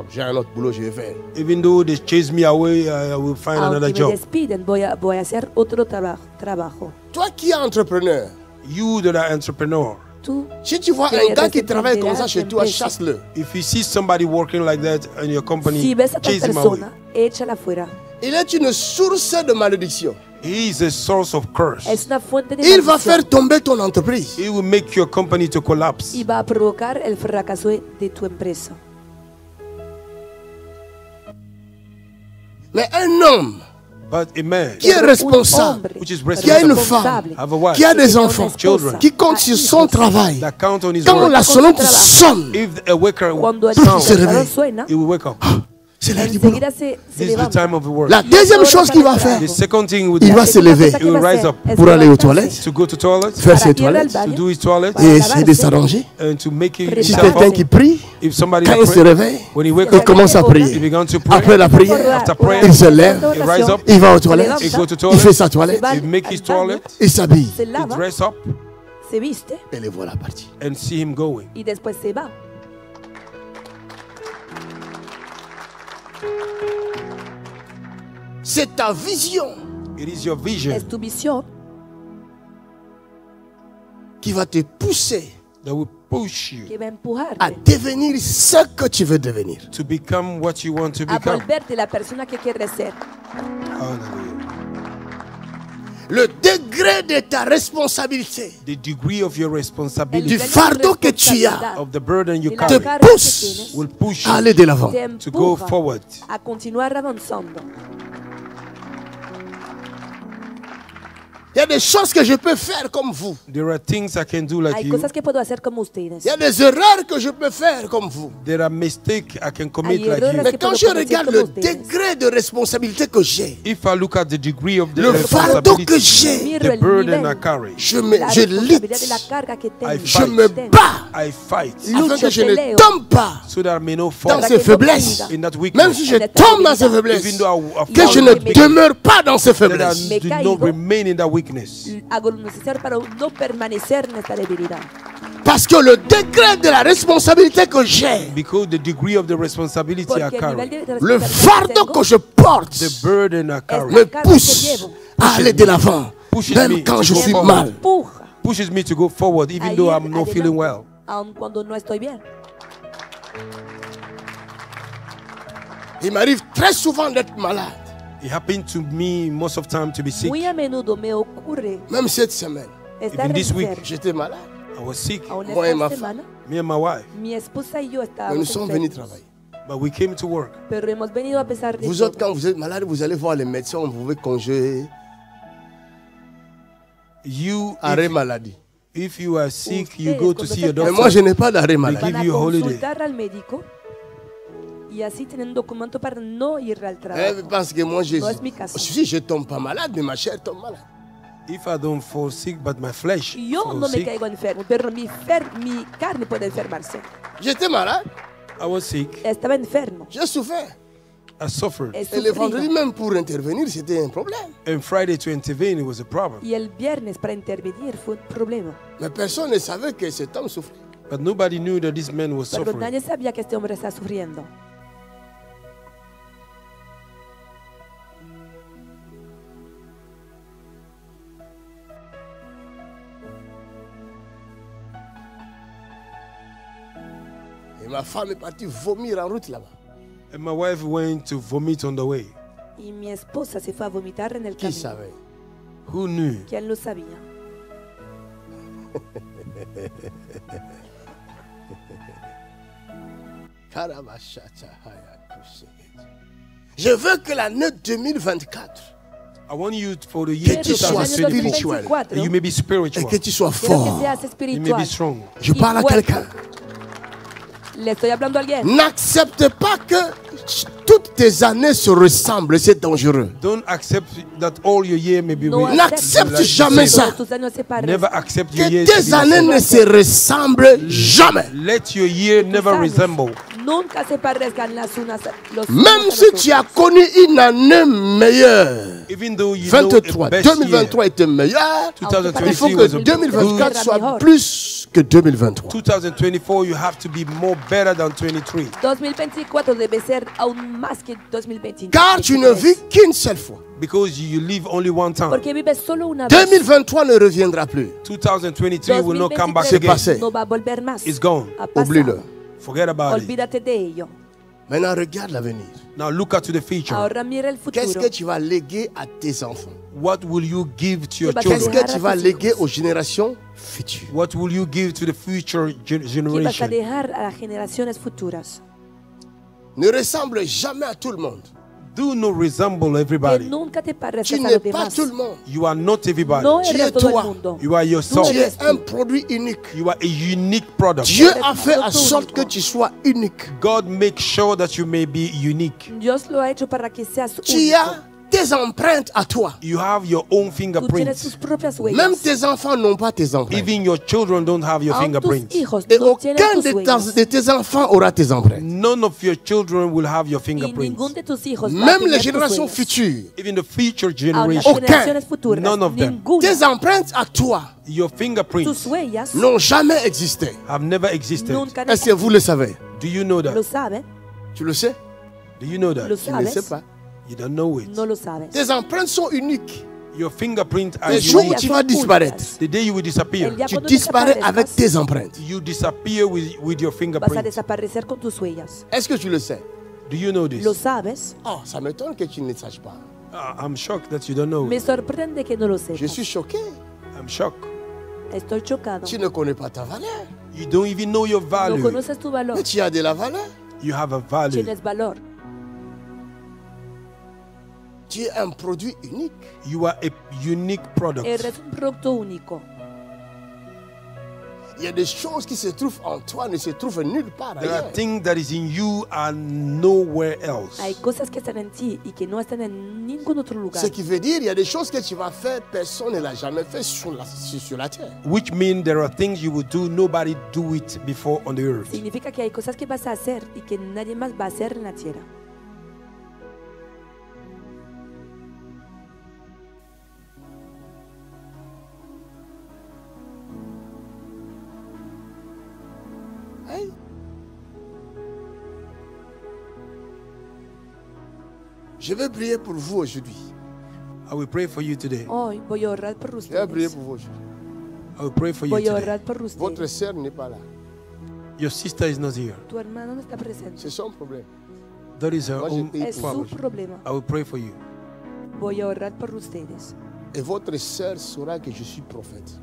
j'ai un autre boulot, je vais faire. even though they chase me away, I will find another aunque me job. despiden, voy a hacer otro trabajo. Toi qui es entrepreneur, You that are entrepreneur, Tú, si tu vois que un gars eres qui travaille comme ça empleado chez de toi, empresa. chasse-le. if you see somebody working like that in your company, si ves a tal chase him away. persona, échala fuera. Il est une source de malédiction. He is a source of curse. Es una fuente de Il va maldición faire tomber ton entreprise. It will make your company to collapse. y va a provocar el fracaso de tu empresa. Mais un homme But a man qui est Pero un responsable, hombre which is qui a une responsible, femme, have a wife, qui a des tiene una enfants, children, qui compte sur son travail, that count on his quand work. la sonnette sonne, If a waker Cuando el se sounds, réveille. despertador suena, he will wake up. c'est l'heure du boulot. enseguida se This is the levanta. time of the work. La deuxième chose qu'il va faire, The second thing would il va be se lever He will rise up pour aller aux toilettes, to go to toilet, faire Para ses ir al toilettes baño, to do his toilet, para et lavarse. essayer de s'arranger. and to make Si himself quelqu'un up. qui prie, If somebody quand il se pray, réveille, when he wakes il up, commence à he prier. began to pray. Après la prière, After prayer, il se lève, he rise up, il va aux toilettes, he go to il toilet, fait sa toilette, he make his toilet, il s'habille. se he lava, dress up, se viste Et les voilà partis. and see him going. y después se va. C'est ta vision It is your vision Es tu visión qui va te pousser that will push you que va a empujarte à devenir ce que tu veux devenir. to become what you want to a become. volverte la persona que quieres ser. Hallelujah. Le degré de ta responsabilité, The degree of your El responsibility, Du nivel de fardeau que tu as, responsabilidad of the burden you y la carry, carga que pousse tienes will push à you aller de l'avant. te to go empuja forward. a continuar avanzando. Il y a des choses que je peux faire comme vous. There are things I can do like Hay you. cosas que puedo hacer como ustedes. Il y a des erreurs que je peux faire comme vous. There are mistakes I can commit Hay like errores you. Mais que quand puedo je cometer regarde como le ustedes. degré de responsabilité que j'ai, If I look at the degree of the le fardeau que responsibility, j'ai, Miro the el burden I nivel, carry, je la responsabilidad de la lutte, carga que tengo. I je me tengo, bats I fight afin Lucho, que je ne peleo. tombe pas so that I may not dans fall Para ces que no faiblesses. caiga. in that Même weakness. si je tombe dans ces faiblesses, Even though I que fall je in ne that weakness, demeure pas dans ces that faiblesses. I Me do caigo. not remain in that weakness. Hago lo necesario para no permanecer en esta debilidad. Parce que le degré de la responsabilité que j'ai, Because the degree of the responsibility I Porque el carry, nivel de le responsabilidad fardeau que que tengo je porte, the burden I carry, me carga que pousse llevo. à aller de l'avant, Pushes même me quand to je go suis forward. mal. empuja pushes me to go forward even a though ir I'm not feeling adelante, well. aun cuando no estoy bien. Il m'arrive très souvent d'être malade, It happened to me most of the time to be sick. Muy a menudo me ocurre même cette semaine. estar Even this week. enfermo. J'étais malade. I was sick, Aún Moi y ma esta femme. semana, me and my wife, mi esposa y yo Nous estábamos sommes venus enfermos, travailler. but we came to work. pero hemos venido a pesar de Vous autres, todo. quand vous êtes malade, vous allez voir les médecins, vous pouvez congé, You, arrêt maladie. if you are sick, you Ustedes, go to cuando see your estén Mais doctor. moi, je n'ai pas d'arrêt They maladie. give Van a you a holiday. consultar al médico y así tienen un documento para no ir al Eh, trabajo. parce que moi, No es mi caso. si je tombe pas malade, mais ma chair tombe malade. If I don't fall sick, but my flesh Yo falls no me sick, caigo enfermo, pero mi carne puede enfermarse. J'étais malade, I was sick, Estaba enfermo. j'ai souffert. I suffered. He Et le vendredi, sufrido. même pour intervenir, c'était un problème. And Friday to intervene, it was a problem. Y el viernes para intervenir fue un problema. Mais personne ne savait que cet homme souffrait. But nobody knew that this man was Pero suffering. nadie sabía que este hombre está sufriendo. Et ma femme est partie vomir en route là-bas. And my wife went to vomit on the way. Y mi esposa se fue a vomitar en el Qui camino. savait? Who knew? ¿Quién lo sabía? Je veux que l'année 2024, I want you for the year Que tu sois 2024, spirituel. that you may be et spiritual. que tu sois Quiero que fort. seas You may be espiritual. strong. Je parle à fuerte. quelqu'un. Le estoy hablando a alguien. N'accepte pas que toutes tes années se ressemblent, c'est dangereux. Don't accept that all your year may be No really- N'accepte like jamais the same. ça. Todos tus años se parecen. Never accept your Que years to tes be the années same. ne se ressemblent jamais. Let your year Tus never años resemble. Nunca se parezcan las unas los Même unos a si los tu as otros. connu une année meilleure, Even though you know 23, a best year, 2023 était meilleur, 2023 il faut que was a 2024 good- soit plus que 2023. 2024 you have to be more better than 23. 2024 debe ser aún más que 2023. Car tu ne vis qu'une seule fois. Because you live only one time. Porque vives solo una vez. 2023 ne reviendra plus. 2023 will not come back 2023 C'est again. passé. no va a volver más. It's gone. Ha pasado. Oublie-le. Forget about it. Olvídate de ello. Maintenant, regarde l'avenir. Now look at to the future. Ahora mira el futuro. Qu'est-ce que tu vas léguer à tes enfants? What will you give to your vas a Qu'est-ce children? que tu vas léguer aux générations futures? What will you give to the future ¿Qué vas a generation? dejar a las generaciones futuras? Ne ressemble jamais à tout le monde. Do not resemble Que everybody. nunca te Tu pareces a n'es los pas demás. tout le monde. You are not everybody. No Tu eres es todo toi. el mundo. You are yourself. Tu es Tú. un produit unique. You are a unique product. Dieu Eres a fait en producto sorte que único. tu sois unique. God makes sure that you may be unique. Dios lo ha hecho para que seas Tu único. as tes empreintes à toi. You have your own Tú tienes tus fingerprints. propias huellas. Même tes enfants n'ont pas tes empreintes. Even your children don't have your Aún tus fingerprints. hijos Et no tienen aucun tus de, huellas. de tes enfants aura tes empreintes. None of your children will have your Y ningún fingerprints. de tus hijos va a Même tener les tus générations huellas. futures. Even the future Aún las generation, Aucun. generaciones futuras, None of them. ninguna. Tes empreintes à toi your Tus fingerprints huellas n'ont jamais existé. have never existed. nunca han Est-ce que vous le savez? Do you know Lo that? sabe, Tu le sais? Do you know that? lo Tu ne le sais sabes, pas. You don't know it. no lo sabes. Tes empreintes sont uniques. Your fingerprints are Le jour où unique. tu vas disparaître, The day you will disappear, El día tu cuando disparais avec desaparezcas, tes empreintes. you disappear with your vas a fingerprints. desaparecer con tus huellas. Est-ce que tu le sais? Do you know this? Lo sabes. Oh, ça m'étonne que tu ne le saches pas. I'm shocked that you don't know. Me sorprende que no lo sepas. Je suis choqué. I'm shocked. Estoy chocado. Tu ne connais pas ta valeur. You don't even know your No value. conoces tu valor. Mais tu as de la valeur. You have a value. Tienes valor. Tu es un produit unique. You are a unique product. Eres un producto único. Il y a des choses qui se trouvent en toi, ne se trouvent nulle part There are ailleurs. things that is in you and nowhere else. Hay cosas que están en ti y que no están en ningún otro lugar. Ce qui veut dire, il y a des choses que tu vas faire, personne ne l'a jamais fait sur la terre. Which means there are things you will do, nobody do it before on the earth. Significa que hay cosas que vas a hacer y que nadie más va a hacer en la tierra. Hein? Je vais prier pour vous aujourd'hui. I will pray for you today. Hoy voy a orar por Je vais prier ustedes. pour vous aujourd'hui. I will pray for you Voy a today. orar por Votre ustedes. sœur n'est pas là. Your sister is not here. Tu hermano no está presente. C'est son problème. That is her Moi, own j'ai payé Es su problem. problema. I will pray for you. Voy a orar por ustedes. Et votre sœur saura que je suis prophète.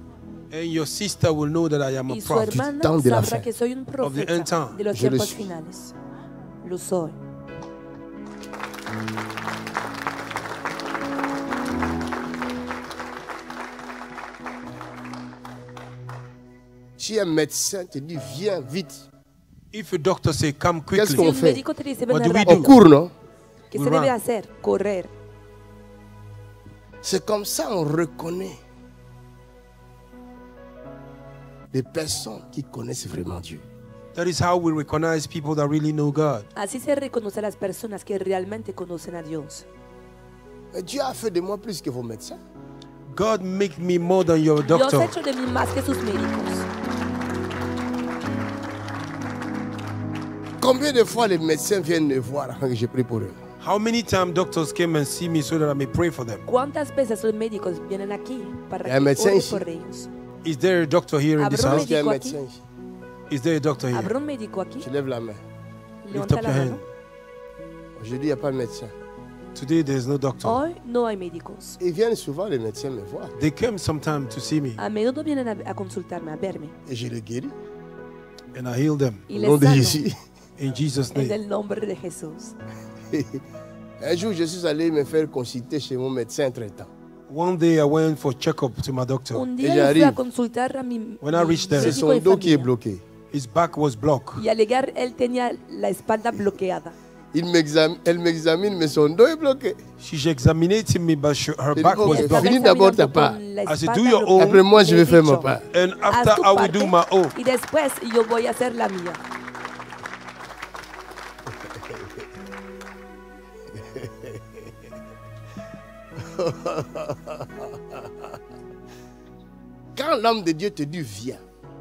And your sister will know that I am a Y su prophet. hermana temps de la sabrá fin. que soy un end profeta time. de los Je le tiempos suis. finales. Lo soy. Si un médecin te dit viens vite, If a doctor say come Qu'est-ce quickly, qu'on Si un fait? médico te dice What ven do we rápido, on court, non? ¿qué We se debe run. hacer? Correr. C'est comme ça on reconnaît les personnes qui connaissent vraiment Dieu. that is how we recognize people that really know God. Así se reconoce a las personas que realmente conocen a Dios. Mais Dieu a fait de moi plus que vos médecins. God make me more than your Dios doctor. ha hecho de mí más que sus médicos. Combien de fois les médecins viennent me voir afin que je prie pour eux? How many times doctors came and see me so that I may pray for them? ¿Cuántas veces los médicos vienen aquí para ¿Hay que médecin ore ici? por ellos? Is there a doctor here in this Habrá un house? Est-ce qu'il y a un médico aquí? médecin ici? Is there a doctor here? ¿Habrá un médico aquí? Tu lèves la main. Lift Levanta up la your mano. hand. Aujourd'hui, il n'y a pas de médecin. Today there's no doctor. Hoy no hay médicos. Ils viennent souvent, les médecins me voir. They came sometime to see me A menudo vienen a consultarme, a verme. Et je les guéris. and I heal them Y Au les nom de sano Jésus. in Jesus' en name. el nombre de Jesús. Un jour, je suis allé me faire consulter chez mon médecin traitant. One day I went for checkup to my doctor. Un Ella día yo fui arriba. a consultar a mi When I reached there, C'est médico son de dos qui est familia. bloqué. His back was blocked. Y al llegar, él tenía la espalda bloqueada. Elle m'examine, mais son dos est bloqué. She's examinating me, but her dit, back oh, was c'est blocked. fini d'abord ta part. I said, do your own. Après moi, je vais faire ma part. And after I will do my own. Y después yo voy a hacer la mía. Quand l'homme de Dieu te dit viens,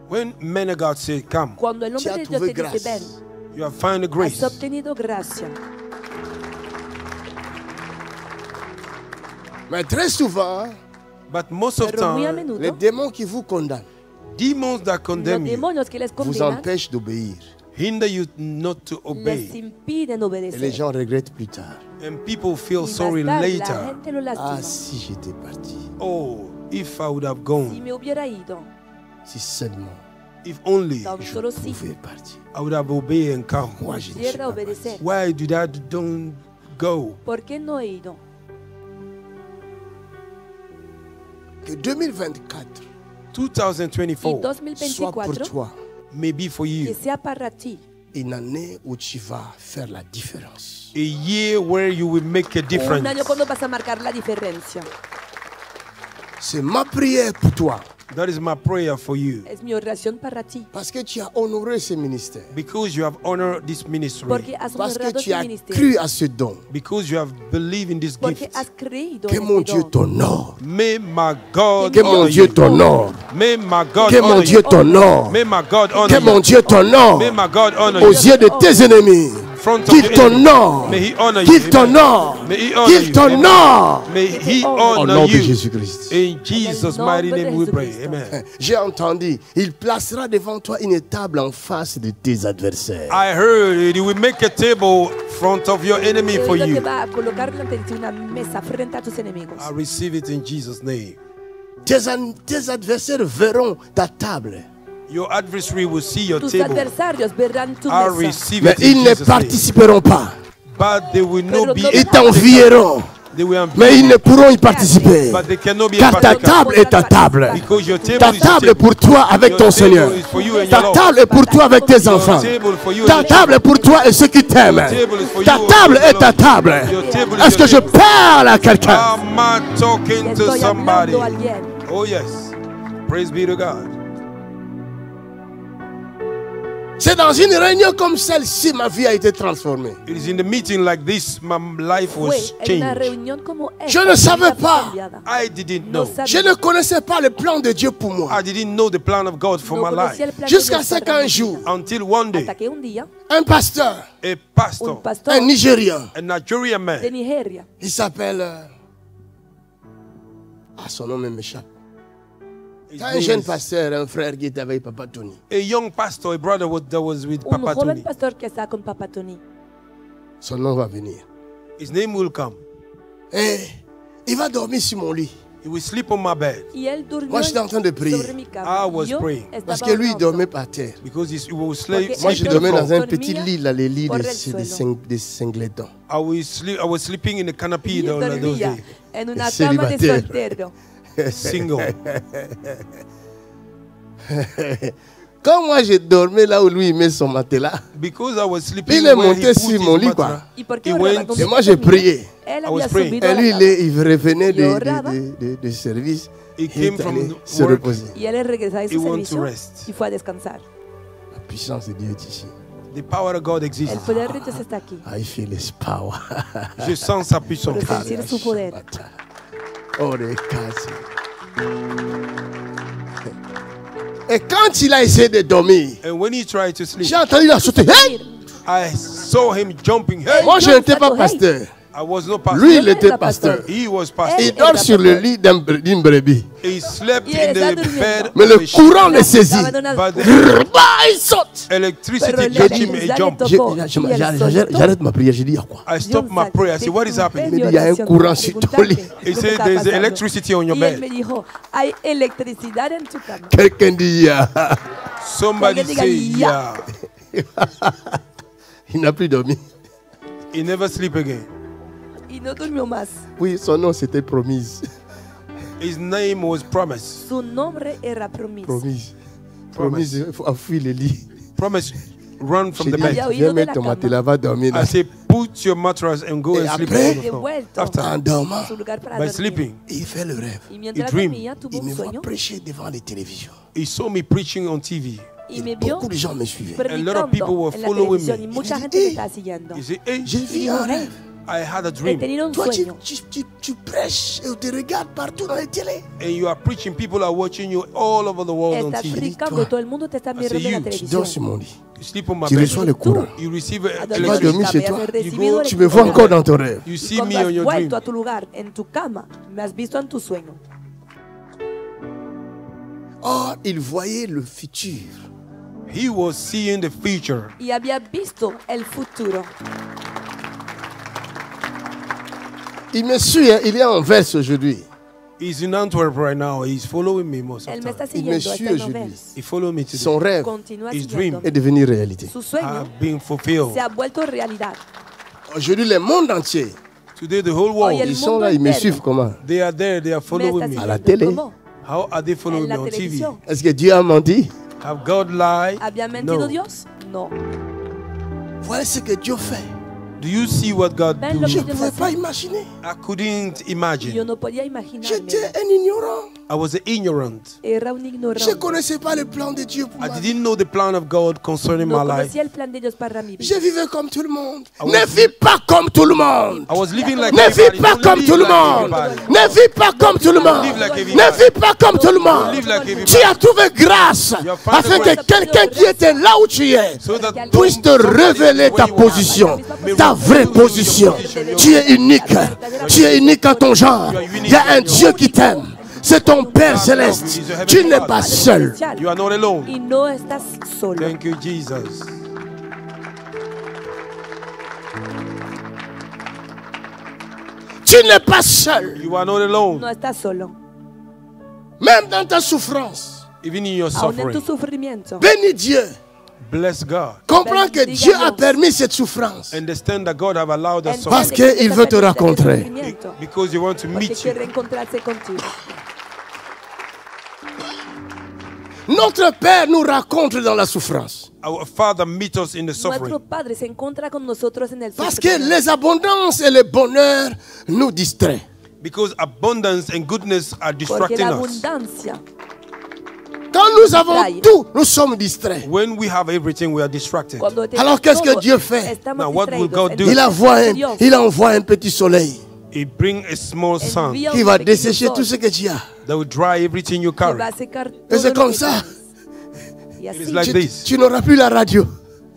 When men of God say, come, Cuando el tu hombre as de Dios trouvé te dice ven, grâce. you have found the grace. has obtenido gracia. Mais très souvent, But most of Pero muy a time, les menudo, démons qui vous condamnent demons that los condemn you demonios que les vous condenan empêchent d'obéir. hinder you not to les obey. impiden Et les obedecer. gens regrettent plus tard. And people feel Y sorry más tarde, la later. gente lo Ah, lastima. si j'étais parti, Oh, if I would have Si gone, me hubiera ido, si seulement if only tan je solo si pouvais partir. I would have obeyed and come. Moi, je ne suis pudiera pas parti. obedecer. Why did I don't go? ¿Por qué no he ido? Que 2024 Y 2024 soit pour 2024 toi may be for que you sea para ti une année où tu vas faire la différence. a year where you will make a un difference. año cuando vas a marcar la diferencia. C'est ma prière pour toi. That is my prayer for you. Es mi oración para ti. Parce que tu as honoré ce ministère. Because you have honored this ministry. Porque has Parce que honrado tu este as ministerio. cru à ce don. Because you have believed in this Porque gift. has creído Que en mon este Dieu don. t'honore. May my God Que mon honor Dieu you. t'honore. May my God Que mon honor Dieu you. t'honore. May my God Que honor mon you. Dieu t'honore. May my God honor Aux you. yeux de tes ennemis. Front of Qu'il your enemy. t'honore. May he honor you. Qu'il Amen. t'honore. May he honor Qu'il you. t'honore. May he Au honor nom de you. Jésus-Christ. In Jesus' mighty nombre de name we pray. Jesucristo. Amen. J'ai entendu, il placera devant toi une table en face de tes adversaires. I heard he will make a table front of your enemy He for oído que you. va a colocar delante de ti una mesa frente a tus enemigos. I receive it in Jesus' name. Tes adversaires verront ta table. Your adversary will see your Tus table. adversarios verán tu I mesa. receive Mais it in ils ne Jesus' name. participeront pas. But they will Pero not be no Ils able to t'envieront. They will envy Mais ils you, ne pourront y participer. but they cannot be a Car ta partaker. table est ta table. Because your table Ta is your table est pour toi avec Your ton table Seigneur. is for you and Ta your Lord. table est pour toi avec tes Your enfants. table for you and Ta your table est pour toi et ceux qui t'aiment. table is for Ta you table and est your ta Lord. table. Your table is Est-ce que your je table. parle à quelqu'un? Am I talking to Estoy somebody? hablando a alguien. Oh yes. Praise be to God. C'est dans une réunion comme celle-ci ma vie a été transformée. It is in the meeting like this my life was Fue en una changed. reunión como esta. Je ne savais mi vida fue pas. cambiada. I didn't No know. sabía. Je ne connaissais pas le plan de Dieu pour moi. I didn't know the plan of God for No my conocía el life. plan de Jusqu'à Dios ce para qu'un mi jour, vida. Until one day, Hasta que un día, un pasteur, a un pastor, pastor un Nigérian, a Nigerian de man, Nigeria, il s'appelle... son nom m'échappe. his Un name jeune is- pasteur, un frère qui était avec Papa Tony. a young pastor, a brother that was with un Papa joven Tony. pastor que está con Papa Tony. Son nom va venir. His name will come. Et il va dormir sur mon lit. He will sleep on my bed Y él durmió Moi, j'étais en train de prier. sobre mi cama. I was Yo praying. estaba Parce que lui, il orando. dormait par terre. because he will sleep. Porque Moi, él je dormais dans un dormía petit lit, là, les lits por el de suelo. singletons. I was sleeping in the canopy Y él those dormía days. en una Es cama de celibataire. soltero. Single. Quand moi, je dormais là où lui, il met son matelas, Because I was sleeping il est where he monté put sur his mon lit, quoi. mattress. ¿Y por qué He oraba went- con Et su moi, j'ai dormía? prié. Él I was había praying. subido a Et la lui, cama. il revenait Y oraba. de service. He Il came est from allé the se work. reposer. Y él regresaba de He su went to servicio rest. y fue a descansar. La puissance de Dieu est ici. The power of God El exists. poder de Dios está aquí. I feel his power. Je sens sa puissance. Por sentir su poder. Oh, les cases. Et quand il a essayé de dormir, And when he tried to sleep, j'ai entendu la sauter. Hey! I saw him jumping. Hey! Moi, je n'étais pas pasteur. I was not pastor. Lui, il Yo no était era pasteur. pastor. He was pastor. Il dort sur le lit d'une brebis. He slept Y in está the durmiendo. bed Mais of le a sheep. courant le saisit. Estaba en una- But the Bah, il saute. Pero electricity la catch him electricidad and le jump. tocó. Y él soltó. J'arrête ma prière. Je dis, à quoi? I stopped my prayer. I said, what is happening? Il me dit, il y a un courant sur ton lit. He said, there is electricity on your Y él bed. me dijo, hay electricidad en tu cama. Quelqu'un dit, yeah. Somebody Alguien diga, say, "Yeah." yeah. Il n'a plus dormi. He never sleep again. Y no durmió más. Oui, son nom c'était Promise. His name was Promise. Su nombre era Promise. Promise. Promise, il faut fuir le lit. Promise, run from the J'ai dit, bed. Había oído viens de mettre la ton cama. matelas, va dormir là. I say, put your mattress and go Et and sleep après, on the De floor. vuelta After, En dormant, a su lugar para by dormir. sleeping, il fait le rêve. Y mientras dream. dormía tuvo Il un me voit sueño prêcher devant les télévisions. he saw me preaching on TV. y me vio Beaucoup de gens me suivaient. A lot of people predicando were en la following televisión me. y mucha Y gente me dije, estaba siguiendo. He said, hey, J'ai vu un rêve. I had a He dream. tenido un Toi, sueño. tu prêches et on te regarde partout dans les télés. And you are preaching, people are watching you all over the world on Estás TV. predicando y todo el mundo te está mirando en la you, Tu televisión. dors sur mon lit. You sleep on my Tu bed. reçois le courant. You receive A dormir Tu vas en mi dormir cama chez y has toi. recibido Tu me vois electricidad. encore dans ton rêve. You Y see cuando me on has your vuelto dream. a tu lugar, en tu cama, me has visto en tu sueño. Or, il voyait le futur. He was seeing the future. Y había visto el futuro. Il me suit, hein, il est en verse aujourd'hui. He's in Antwerp right now. He's following me most of Él the me está time. Il me siguiendo, suit está en aujourd'hui. Overs. He followed me today. Son rêve Continúa His dream est siguiendo. devenu réalité. Su sueño Have been fulfilled. se ha vuelto realidad. Aujourd'hui, le monde entier, Today, the whole Hoy world, el ils sont mundo là, ils me entero suivent comment? they are there. They are me following está me. À la siguiendo. télé. ¿Cómo? How are they following En me la on TV? televisión. Est-ce que Dieu a menti? Have God lied? ¿Había mentido No. Dios? No. Voilà ce que Dieu fait. Do you see what God Ven lo do? Je que ne Dios pouvais pas hace. imaginer. I couldn't Yo imagine. no podía imaginarme. J'étais un ignorant. I was ignorant. Era un Je ne ignorante. connaissais pas le plan de Dieu pour I ma vie. didn't know the plan of God concerning No my life. conocía el plan de Dios para mi vida. Je vivais comme tout le monde. was- Ne vis pas comme tout le monde. I was living like Ne everybody. vis pas Don't comme live tout le like monde. everybody. Ne vis pas comme tout le monde. Live like everybody. Ne vis pas comme tout le monde. Live like everybody. Tu as trouvé grâce You have found afin a way. que quelqu'un qui était là où tu es So that puisse te somebody révéler ta where you are position, may ta reveal vraie to you your position. position. Tu es unique. Tu es unique en ton genre. Il y a un Dieu qui t'aime. C'est ton Père céleste. Tu n'es pas seul. You are not alone. Y no estás solo. Thank you, Jesus. Tu n'es pas seul. You are not alone. No estás solo. Même dans ta souffrance. Even in your Aún en tu suffering. sufrimiento. Bénis Dieu. Bless God. Comprends que Dieu a permis cette souffrance. Understand that God have allowed that Entiende Parce suffering que qu'il Dios veut ha te permitido este rencontrer. sufrimiento, because you want to porque meet you. quiere encontrarse contigo. Notre Père nous rencontre dans la souffrance. Our Father meet us in the Nuestro suffering Padre se encuentra con nosotros en el Parce que sufrimiento. les abondances et le bonheur nous distraient. because abundance and goodness are Porque distracting la us. abundancia, Quand nous avons tout, nous sommes distraits. When we have everything, we are distracted. cuando tenemos Alors, qu'est-ce que todo, Dieu fait? estamos Now, what will distraídos. God do? Il envoie un petit soleil He bring a small sun Envía qui un va pequeño dessécher sol tout ce que tu as. that will dry everything you que carry. va a secar Et todo c'est lo comme que ça. tienes. Y así, It is like Tu, this. tu n'auras plus la radio.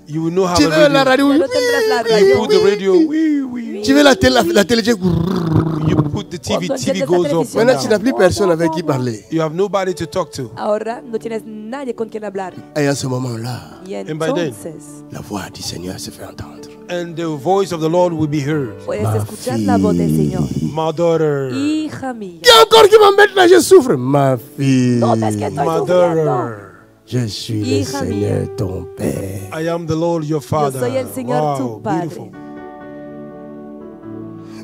You will not have Tu a veux la radio. radio. ya no tendrás la You radio. put the radio. wee, wee. Tu veux la télé. You put the TV. Cuando TV enciendes la goes up. televisión, Maintenant, tu and n'as down. plus personne avec qui parler. You have nobody to talk to. Ahora no tienes nadie con quien hablar. Et à ce moment-là, Y And by then, entonces la voix du Seigneur se fait entendre. And the voice of the Lord will be heard. puedes Ma escuchar la voz del Señor. My daughter. Hija mía. Il y a encore qui m'embête là, je souffre. Ma fille, No ves que estoy My sufriendo. daughter. je suis le Hija Seigneur, mía. ton Père. I am the Lord your Father. soy el Señor, Wow, tu Padre. beautiful.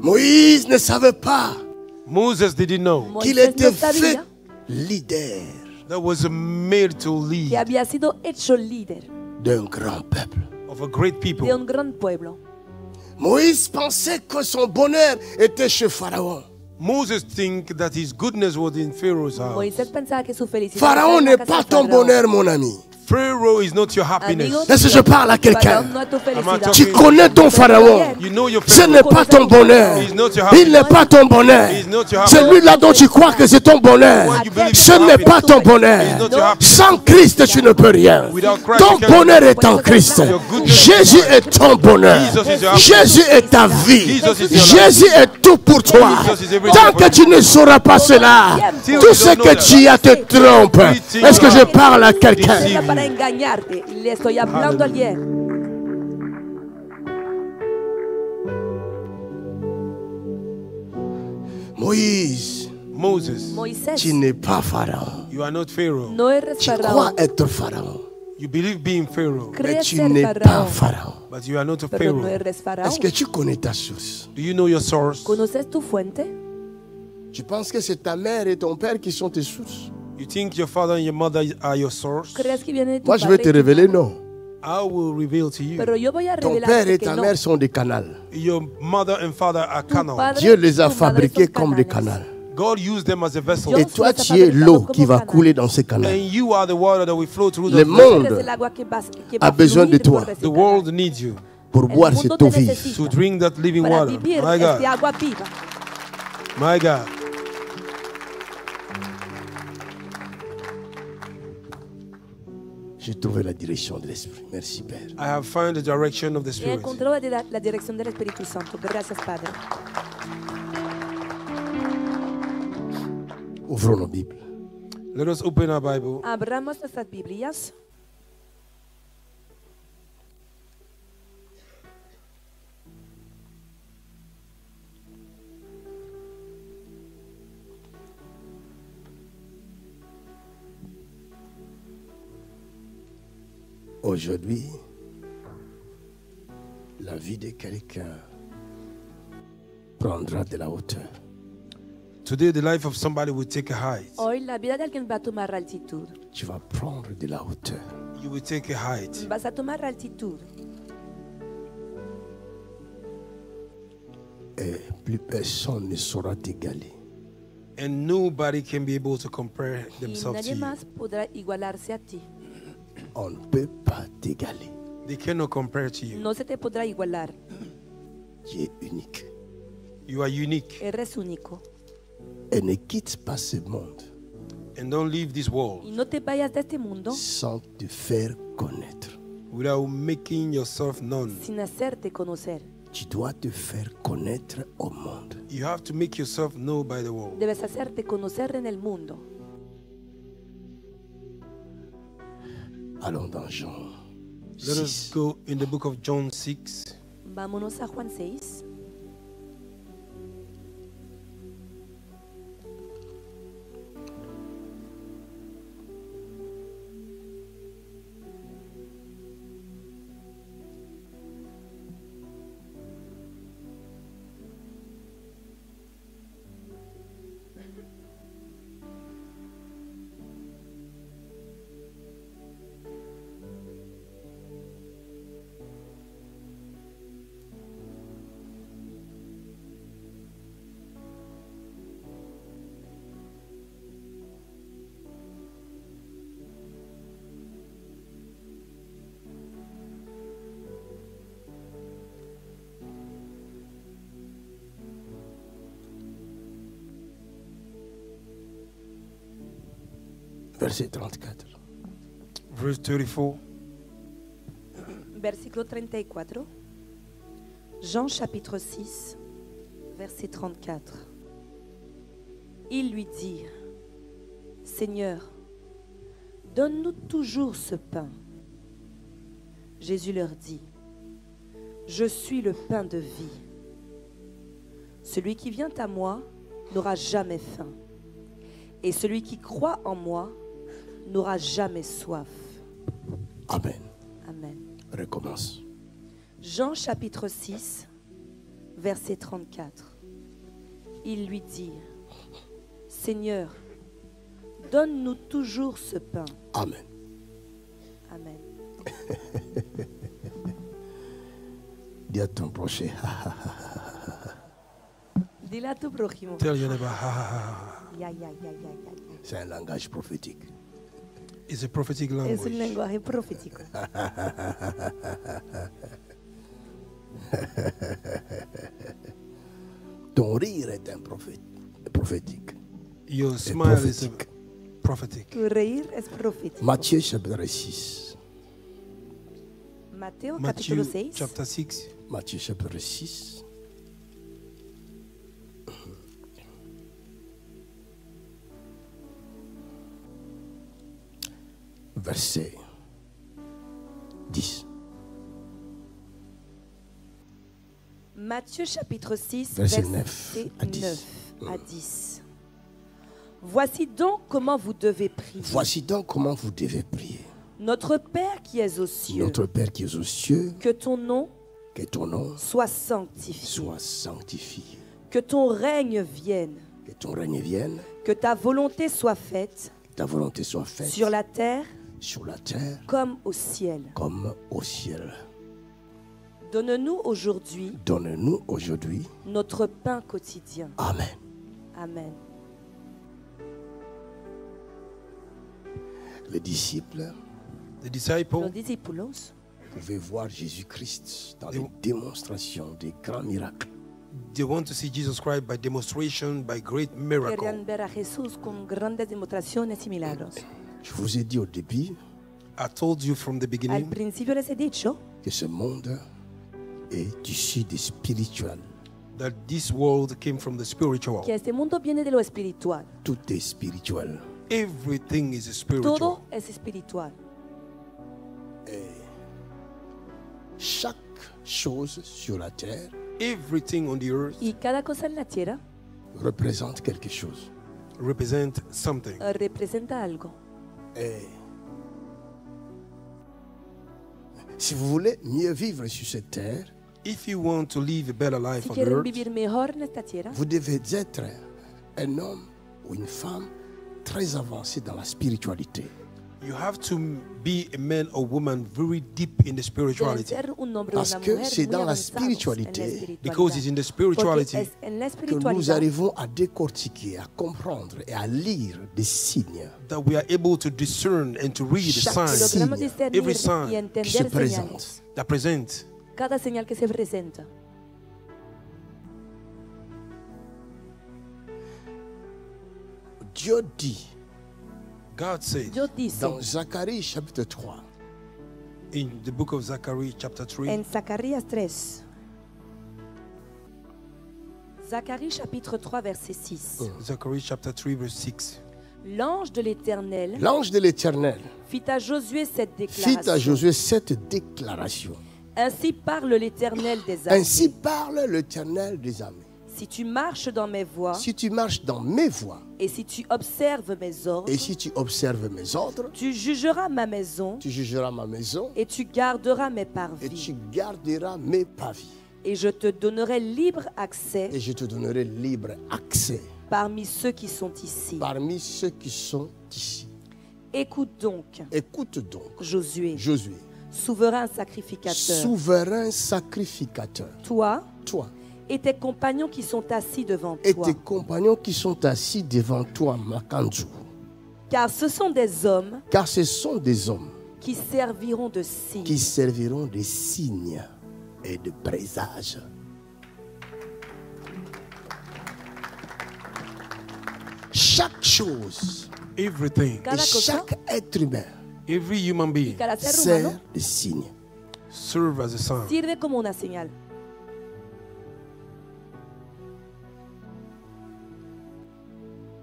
Moïse ne savait pas Moses didn't know qu'il Moisés était no fait sabía leader that was made to que lead había sido hecho líder d'un grand peuple. of a great people. de un gran pueblo. Moïse pensait que son bonheur était chez Pharaon. Moses think that his goodness was in Pharaoh's house. Moisés pensaba que su felicidad Pharaon estaba en la n'est casa pas de ton Faraón. bonheur, mon ami. Pharaoh is not your happiness. Amigo, Est-ce que je parle à quelqu'un? Faraón no es tu felicidad. talking- Tu connais ton Pharaon. You know your Ce Pharaoh. n'est pas ton bonheur. He's not your Il happiness. n'est pas ton bonheur. He's not your happiness. Celui-là dont tu crois que c'est ton bonheur, What you believe ce is n'est happiness. pas ton He's bonheur. not your happiness. Sans Christ, tu ne peux rien. Without Christ, Ton you can't- bonheur est en Christ. Your goodness is Jésus in est ton bonheur. Jesus is your happiness. Jésus est ta vie. Jesus is your life. Jésus est tout pour toi. Jesus is everything Tant for que you. tu ne sauras pas cela, Till tout you ce don't know que that. tu as te trompe. Est-ce que je parle à quelqu'un? Deceive Era you. para engañarte. Le estoy hablando a alguien. Moïse, Moses, Moisés tu n'es pas Pharaon. you are not Pharaoh. no eres Tu crois Faraón. être Pharaon, You believe being Pharaoh, mais Crees tu ser n'es pas Faraón, Pharaon. but you are not a pero no Pharaoh. eres Faraón. Est-ce que tu connais ta source? Do you know your source? ¿Conoces tu fuente? Tu penses que c'est ta mère et ton père qui sont tes sources? You think your father and your mother are your source? ¿Crees que viene de tu Moi, je vais te padre y tu révéler madre? non. I will reveal to you. Pero yo voy a Ton père revelarte et que ta no. mère sont des canals. Your mother and father are Tu canals. padre Dieu les a y tu madre fabriqués son comme des canales. canals. God used them as a vessel. Yo- Et toi, Dios tu les a es fabricado l'eau como qui va canal. couler dans ces canaux. And you are the water that will flow through Le the monde Eres el agua que va a besoin de fluir toi. por ese The canal. world needs you pour El boire mundo cette te eau vive. necesita to drink that living para water. vivir My este God. agua viva. My God. J'ai trouvé la direction de l'Esprit. Merci, Père. I have found the direction of the He Spirit. encontrado la dirección del Espíritu Santo. Gracias, Padre. Ouvrons nos Bibles. Let us open our Bible. Abramos nuestras Biblias. Aujourd'hui, la vie de quelqu'un prendra de la hauteur. Today, the life of somebody will take a height. Hoy la vida de alguien va a tomar altitud. Tu vas prendre de la hauteur. You will take a height. Vas a tomar altitud. Et plus personne ne saura t'égaler. And nobody can be able to compare Y themselves to nadie you. más podrá igualarse a ti. On ne peut pas t'égaler. They cannot compare to you. No se te podrá igualar. Tu es unique. You are unique. Eres único. Et ne quitte pas ce monde And don't leave this world Y no te vayas de este mundo sans te faire connaître. without making yourself known. sin hacerte conocer. Tu dois te faire connaître au monde. You have to make yourself known by the world. Debes hacerte conocer en el mundo. Allons dans Jean Let us 6. go in the book of John 6. Vámonos a Juan 6. Verset 34. Verse 34. Versículo 34. Jean chapitre 6, verset 34. Ils lui dirent, Seigneur, donne-nous toujours ce pain. Jésus leur dit, je suis le pain de vie. Celui qui vient à moi n'aura jamais faim. Et celui qui croit en moi n'aura jamais soif. Amen. Amen. Recommence. Jean chapitre 6, verset 34. Il lui dit, Seigneur, donne-nous toujours ce pain. Amen. Amen. Dis à ton prochain. Dile a tu prójimo. Tell your neighbor, ha, ha, ha, ha. Ya, ya, ya, ya, ya, ya. C'est un langage prophétique. It's a prophetic Es un language. lenguaje profético. Ton rire est un prophétique. Your C'est smile is prophétique. prophetic. Tu reír es profético. Matthieu chapitre 6. Mateo Matthew capítulo 6. chapter 6. Matthieu chapitre 6. Verset 10. Matthieu chapitre 6, Verset verset 9 à 10. 9 à 10. Voici donc comment vous devez prier. Voici donc comment vous devez prier. Notre Père qui es aux cieux, Notre Père qui es aux cieux, que ton nom que ton nom soit sanctifié, soit sanctifié. que ton règne vienne, Que ton règne vienne, que ta volonté soit faite que ta volonté soit faite sur la terre sur la terre comme au ciel. comme au ciel. Donne-nous aujourd'hui Donne-nous aujourd'hui. notre pain quotidien. Amen. Amen. Les disciples The disciple, Los discípulos pouvaient voir Jésus-Christ dans les démonstrations des grands miracles. they want to see Jesus Christ by demonstration, by great miracle. querían ver a Jesús con grandes demostraciones y milagros. Je vous ai dit au début I told you from the Al beginning principio les he dicho que ce monde est issu du spirituel. that this world came from the spiritual. que este mundo viene de lo espiritual. Tout est spirituel. Everything is spiritual. Todo es espiritual. Chaque chose sur la terre Everything on the earth Y cada cosa en la tierra représente quelque chose. represent something. representa algo. Et si vous voulez mieux vivre sur cette terre, If you want to live a better life Si on the quieren earth, vivir mejor en esta tierra, vous devez être un homme ou une femme très avancé dans la spiritualité. you have to be a man or woman very deep in the deben spirituality. ser un hombre o Parce una que mujer c'est muy dans la avanzados en la spiritualité, espiritualidad. Because it's in the Porque spirituality es en la Que nous espiritualidad arrivons à décortiquer, à comprendre et à lire des signes that we are able to discern and to read the Chaque que signs logramos signe, discernir every y sign qui se entender présente. señales. that present. Cada señal que se presenta. Dieu dit God said Dios dice dans Zacharie chapitre 3, in the book of Zechariah chapter 3, en Zacarías 3. Zacharie chapitre 3 verset 6. Zechariah chapter 3 verse 6. L'ange de l'Éternel l'ange de l'Éternel fit à Josué cette fit à déclaration. Josué cette déclaration. Ainsi parle l'Éternel des armées. Ainsi parle l'Éternel des armées. Si tu marches dans mes voies Si tu marches dans mes voies et si tu observes mes ordres, et si tu observes mes ordres, tu jugeras ma maison tu jugeras ma maison et tu garderas mes et parvis. tu garderas mes pavis. Et je te donnerai libre accès Et je te donnerai libre accès parmi ceux qui sont ici. parmi ceux qui sont ici. Écoute donc, Écoute donc, Josué, Josué, souverain sacrificateur, souverain sacrificateur, toi toi et tes compagnons qui sont assis devant et toi. tes compagnons qui sont assis devant toi, Makanzu. Car ce sont des hommes Car ce sont des hommes qui serviront de signes. qui serviront de signes et de présages. Chaque chose Everything, et Cada cosa chaque être humain every human y being cada ser sert humano de signes. serve as a sign. sirve como una señal.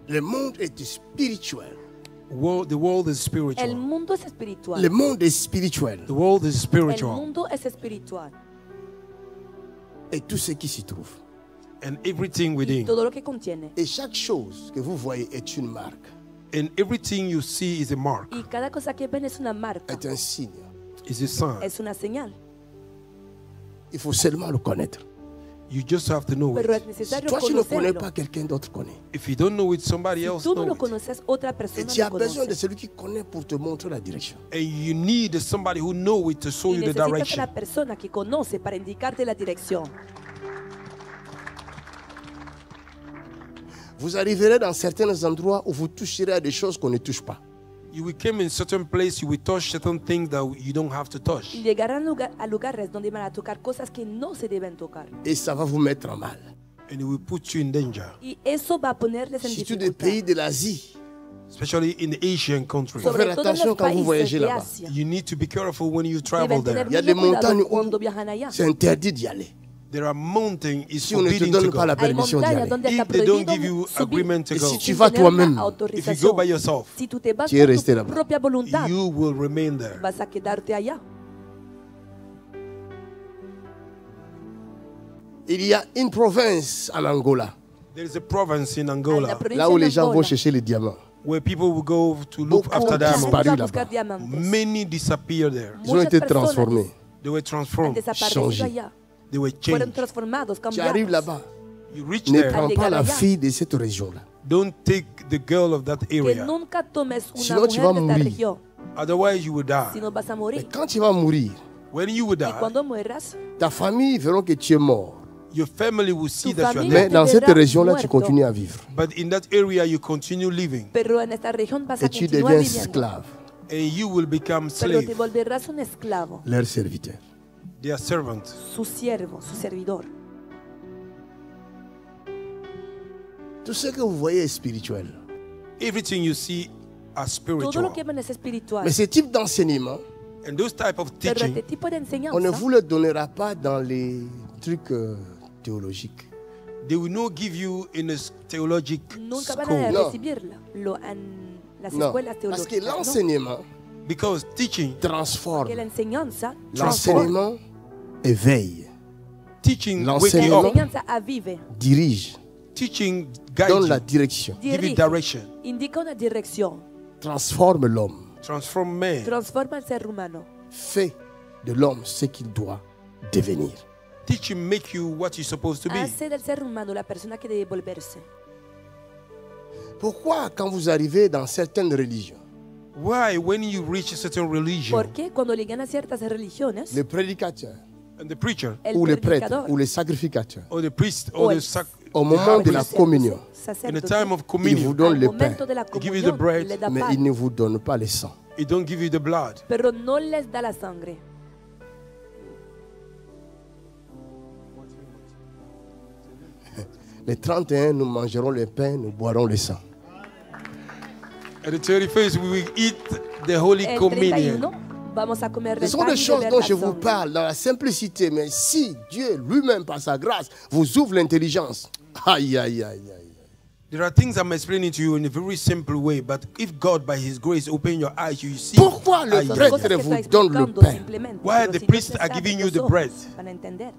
Le monde est spirituel. The world is El spiritual. mundo es espiritual. Le monde est spirituel. The world is El spiritual. mundo es espiritual. Et tout ce qui s'y trouve. And everything Y within. todo lo que contiene. Et chaque chose que vous voyez est une marque, And everything you see is a mark, Y cada cosa que ven es una marca. est un signe. is a sign. Es una señal. Il faut seulement le connaître. You just have to know Pero es it. Si necesario toi tu ne connais conocerlo. pas, quelqu'un d'autre connaît. If you don't know it, somebody Si else tú no knows lo it. conoces, otra Et persona tu as lo besoin de conoce. celui qui connaît pour te montrer la direction. And you need somebody who know it to show Y you the necesitas a direction. la persona que conoce para indicarte la dirección. Vous arriverez dans certains endroits où vous toucherez à des choses qu'on ne touche pas. You will come in certain place, you will touch certain things that you don't have to Y touch. llegarán a lugares donde van a tocar cosas que no se deben tocar. Et ça va vous mettre en mal. And it will put you in danger. Y eso va a ponerles en Surtout des pays dificultad. de l'Asie. Especially in the Asian countries. Faut Sobre faire todo en attention los quand vous voyagez países de là-bas. Asia. You need to be careful when you travel Deben there. tener Il y a mucho des cuidado montagnes cuando où viajan allá. c'est interdit d'y aller. There are mountains it's Si on ne te forbidden to donne pas la go. Hay permission d'y montañas aller. donde está If they don't prohibido give you subir agreement to Et go, si tu sin vas tener toi-même, la if you go autorización. by yourself, Si tú te vas Tu es por resté tu là-bas. propia voluntad, you will remain there. vas a quedarte allá. Il y a une province en Angola, There is a province in En la Angola provincia là où de les gens vont Angola, chercher les diamants. where people will go to look Beaucoup after ont la gente diamonds. disparu va a là-bas. buscar diamantes. Many disappear there. Ils ont été Muchas personas transformés. They were han transformed. desaparecido changés. allá. They were Fueron changed. transformados, Tu arrives cambiados. là-bas, You reach ne there. prends Al pas llegar la allá. fille de cette région-là. Don't take the girl of that Que area. nunca tomes una Sinon, tu vas mujer de esta mourir. región. Otherwise, you will Si die. no vas a Et morir. quand tu vas mourir, When you will Y die, cuando mueras, ta famille verra que tu es mort. your family will see Tu that you are familia Mais dead. dans cette verra région-là, tu muerto. continues à vivre. But in that area, you continue living. pero en esta región vas a Et tu continuar deviens viviendo. esclave, And you will become Pero te slave, volverás un esclavo, leur serviteur. their servant. su siervo, su servidor. Tout ce que vous voyez est spirituel. Everything you see are Todo lo spiritual. que ven es espiritual. Mais ce type d'enseignement, And those type of Pero este teaching, tipo de on ne enseñanza vous le donnera pas dans les trucs théologiques. they will not give you in a theologic nunca van a school. No. recibirlo en las Non, escuelas parce que teológicas. ¿no? l'enseignement Because teaching, transforme. Que la enseñanza transforma. L'enseignement éveille, teaching wake you L'enseignement- up. enseñanza avive, dirige, Teaching donne guides la you, direction, give you dirige, direction, indica una dirección, transforme l'homme, transform man. transforma al ser humano, fait de l'homme ce qu'il doit devenir. Teaching make you what you're supposed to be. hace del ser humano la persona que debe volverse. Pourquoi quand vous arrivez dans certaines religions, Why, when you reach a certain religion, Porque cuando llegan a ciertas religiones, le prédicateur and the preacher, el ou le prêtre predicador ou le sacrificateur, or the priest, o or el the sac, au moment de la sacerdote, communion, in the time of il vous communion, donne al le pain, momento de la He give you the comunión, bread, le da mais pan, il ne vous donne pas le sang. it don't give you the blood. pero no les da la sangre. Les 31, nous mangerons le pain, nous boirons le sang. At the 31st, we will eat the Holy El Communion. 31 vamos a comer Ce del sont pan des y choses beber dont la je vous sangre. parle dans la simplicité, mais si Dieu lui-même, par sa grâce, vous ouvre l'intelligence, aïe, aïe, aïe, aïe. There are things I'm explaining to you in a very simple way, but if God, by His grace, open your eyes, you see. Pourquoi le Aïe, Son aïe, cosas prêtre que vous está donne le explicando pain? simplemente, Why pero the si priests Dios te are abre giving you los the ojos, bread? van a entender.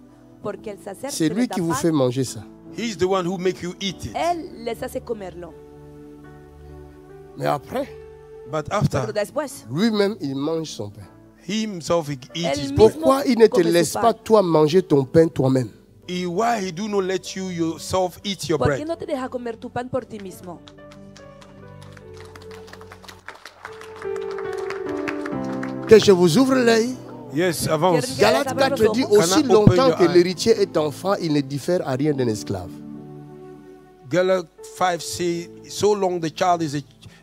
Porque el sacerdote C'est lui les da qui vous pan, fait manger ça. He's the one who make you eat it. Él les hace comerlo. Mais après, But Pero after, después, lui-même, il mange son pain. He himself he eats his Él bread. Pourquoi il ne te Comme laisse son pas, pain. toi, manger ton pain toi-même? Why He do not let you yourself eat your ¿por qué bread? no te deja comer tu pan por ti mismo? Que je vous ouvre l'œil. Yes, avance. Galates 4 dit Can I aussi open longtemps your que eye? l'héritier est enfant, il ne diffère à rien d'un esclave. Galatians 5 say, so long the child is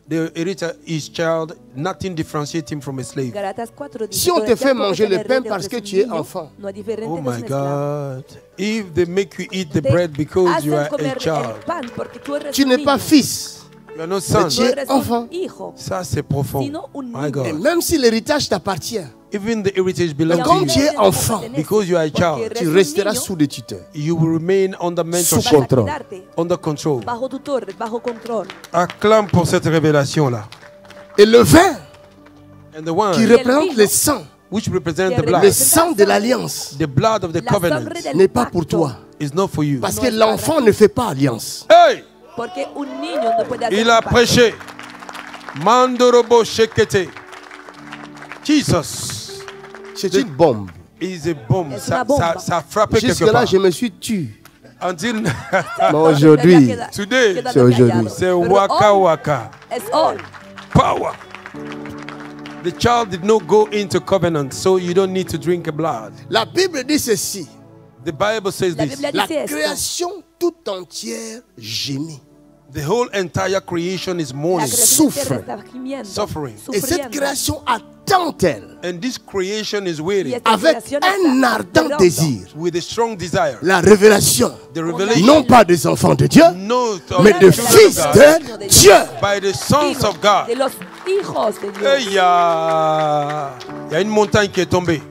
the inheritor is child, nothing differentiates him from a slave. Galatas 4 dice, Si on "Todo te el fait tiempo manger que le te pain rinde parce que eres tu un es niño, enfant. no es diferente Oh de my un esclavo. God. If they make you eat the Te bread because you hacen are comer a child, el pan porque tú eres Tu un n'es pas niño, fils. you are not son. Mais tu no es eres enfant. un hijo. Ça, c'est profond. Sino un My niño. Et God. même si l'héritage t'appartient, Even the heritage Mais belongs comme to tu you. es enfant, Because you are a child, tu resteras sous des tuteurs. you will remain under Sous mentorship, Vas a contrôle. quedarte under control. bajo tutor, bajo control. Acclame pour cette révélation-là. Et le vin And the one qui el représente vino le sang, which represents the que blood, le sang de l'alliance, the blood of the La sangre covenant, del n'est pas pour pacto. toi. is not for you. Parce No que es l'enfant para ne fait pas alliance. Hey! Porque un niño no puede hacer Il a un pacto. prêché. Mandorobo Shekete. Jesus C'est une bombe. is a bomb. Es Ça, una bomba. ça a frappé quelque Jusque-là, part. je me suis tué. Until Mais aujourd'hui, Queda- Today, queda c'est aujourd'hui. callado. c'est Pero waka hoy waka. es hoy. Power. The child did not go into covenant, so you don't need to drink a blood. la Bible dit ceci. The Bible says La this. Biblia La dice esto. création tout entière gémit. The whole entire creation is La mourning, creación Sufre. entera está gimiendo, suffering. Et cette sufriendo. création attend-elle And this creation is Y waiting esta avec creación un está ardent esperando désir with a strong desire. la révélation, The revelation, non pas des enfants de Dieu, not of mais the des children of fils God, de Dieu. by the sons Hijos of God. de los hijos de Dios. Hey, il y a une montagne qui est tombée.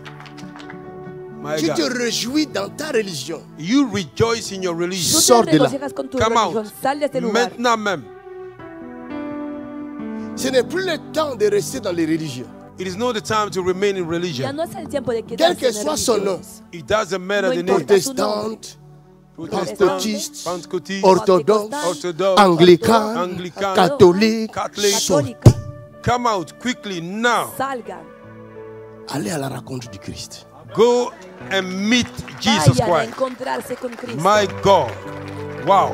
My Tu te God. réjouis dans ta religion. You rejoice in your Tú religion. Sors te de là. regocijas con tu Come religión. out. Sal de este lugar. Maintenant même. Ce n'est plus le temps de rester dans les religions. It is not the time to remain in Ya religion. no es el tiempo de Quel quedarse que en soit son nom, religiones. It doesn't matter No the importa. name. protestante, Protestant, pentecôtiste, Pentecôtiste, orthodoxe, Orthodox, anglican, Anglican, catholique, Catholic. sort. Católica, Come out quickly now. salgan. Allez à la rencontre du Christ. Go and meet Jesus Vayan a Christ. encontrarse con Cristo. My God. Wow.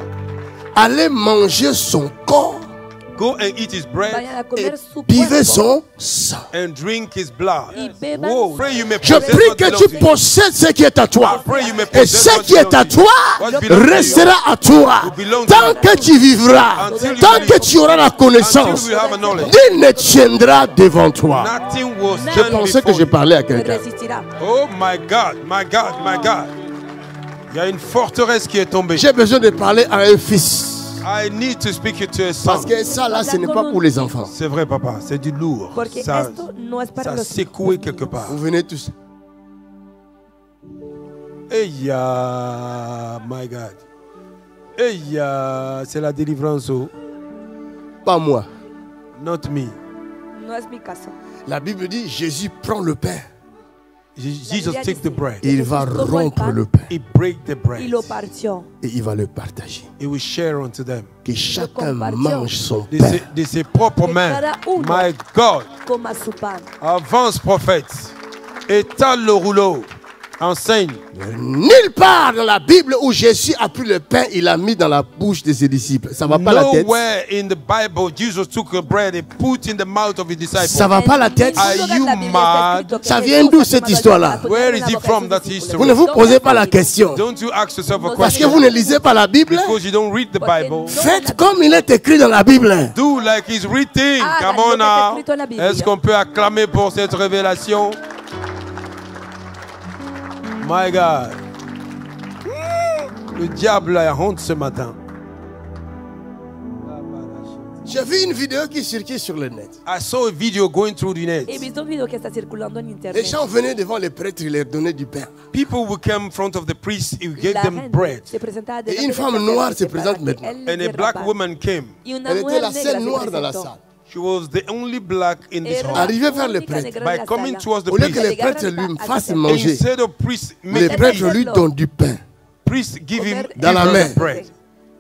Allez manger son corps Go and eat his bread vayan a et comer su buvez cuerpo son sang. and drink his blood. y beban Whoa. su Pray you may Je possess prie what que belongs tu to you. possèdes ce qui est à toi. Pray you may Et possess ce what qui est belongs à to you. toi What belongs to you. restera à toi. belongs to Tant you. que tu vivras, Until you tant live. que tu auras la Until connaissance, we have a knowledge. Dieu ne tiendra devant toi. Nothing will Je stand pensais que before je you. parlais à te quelqu'un. resistirá. Oh my God, my God, my God. Il y a une forteresse qui est tombée. J'ai besoin de parler à un fils. I need to speak it to a Parce son. que ça là, ce n'est pas pour les enfants. C'est vrai, papa, c'est du lourd. Porque Ça, esto no es para ça a los secoué quelque part. Vous venez tous. Hey ya, my God. Hey ya, c'est la délivrance. Oh. Pas moi. Not me. No es mi caso. La Bible dit Jésus prend le pain Jesus take the bread. et il va rompre le pain He break the Y bread. lo partió. et il va le partager. He will share unto them. Que chacun compartió. mange son De pain. ses propres Que mains. cada uno My God. coma su pan. Avance, prophète. Étale le rouleau. Enseigne. Nulle part dans la Bible où Jésus a pris le pain, il l'a mis dans la bouche de ses disciples. Ça va pas la tête. Nowhere in the Bible Jesus took a bread and put in the mouth of his disciples. Ça va pas la tête. Are you mad? Ça vient d'où cette histoire-là? Where is it from, that history? Vous ne vous posez pas la question. Don't you ask yourself a Parce que question? vous ne lisez pas la Bible. Because you don't read the Bible. Faites comme il est écrit dans la Bible. Do like it's written. Ah, Come lo on que está now. escrito en la Biblia. Est-ce qu'on peut acclamer pour cette révélation? My God. Le diable a honte ce matin. J'ai vu une vidéo qui circule sur le net. I saw a video going through the net. He visto un video que está circulando en Les internet. gens venaient devant les prêtres, ils leur donnaient du pain. People would come in front of the priest, he gave La them gente bread. se presentaba Et delante une del femme sacerdote noire se para présente que maintenant. él And a le black rapara. woman came. Y una Elle était mujer la negra seule se noire dans la presentó. salle. She was the only black in this Era hall. Arrivé vers le única prêtre. negra en By la coming sala. towards the Au lieu que priest, les prêtres lui fassent Et manger, instead of priest les make prêtres lui eat, donnent du pain. priest give him Dans la give her main. the bread.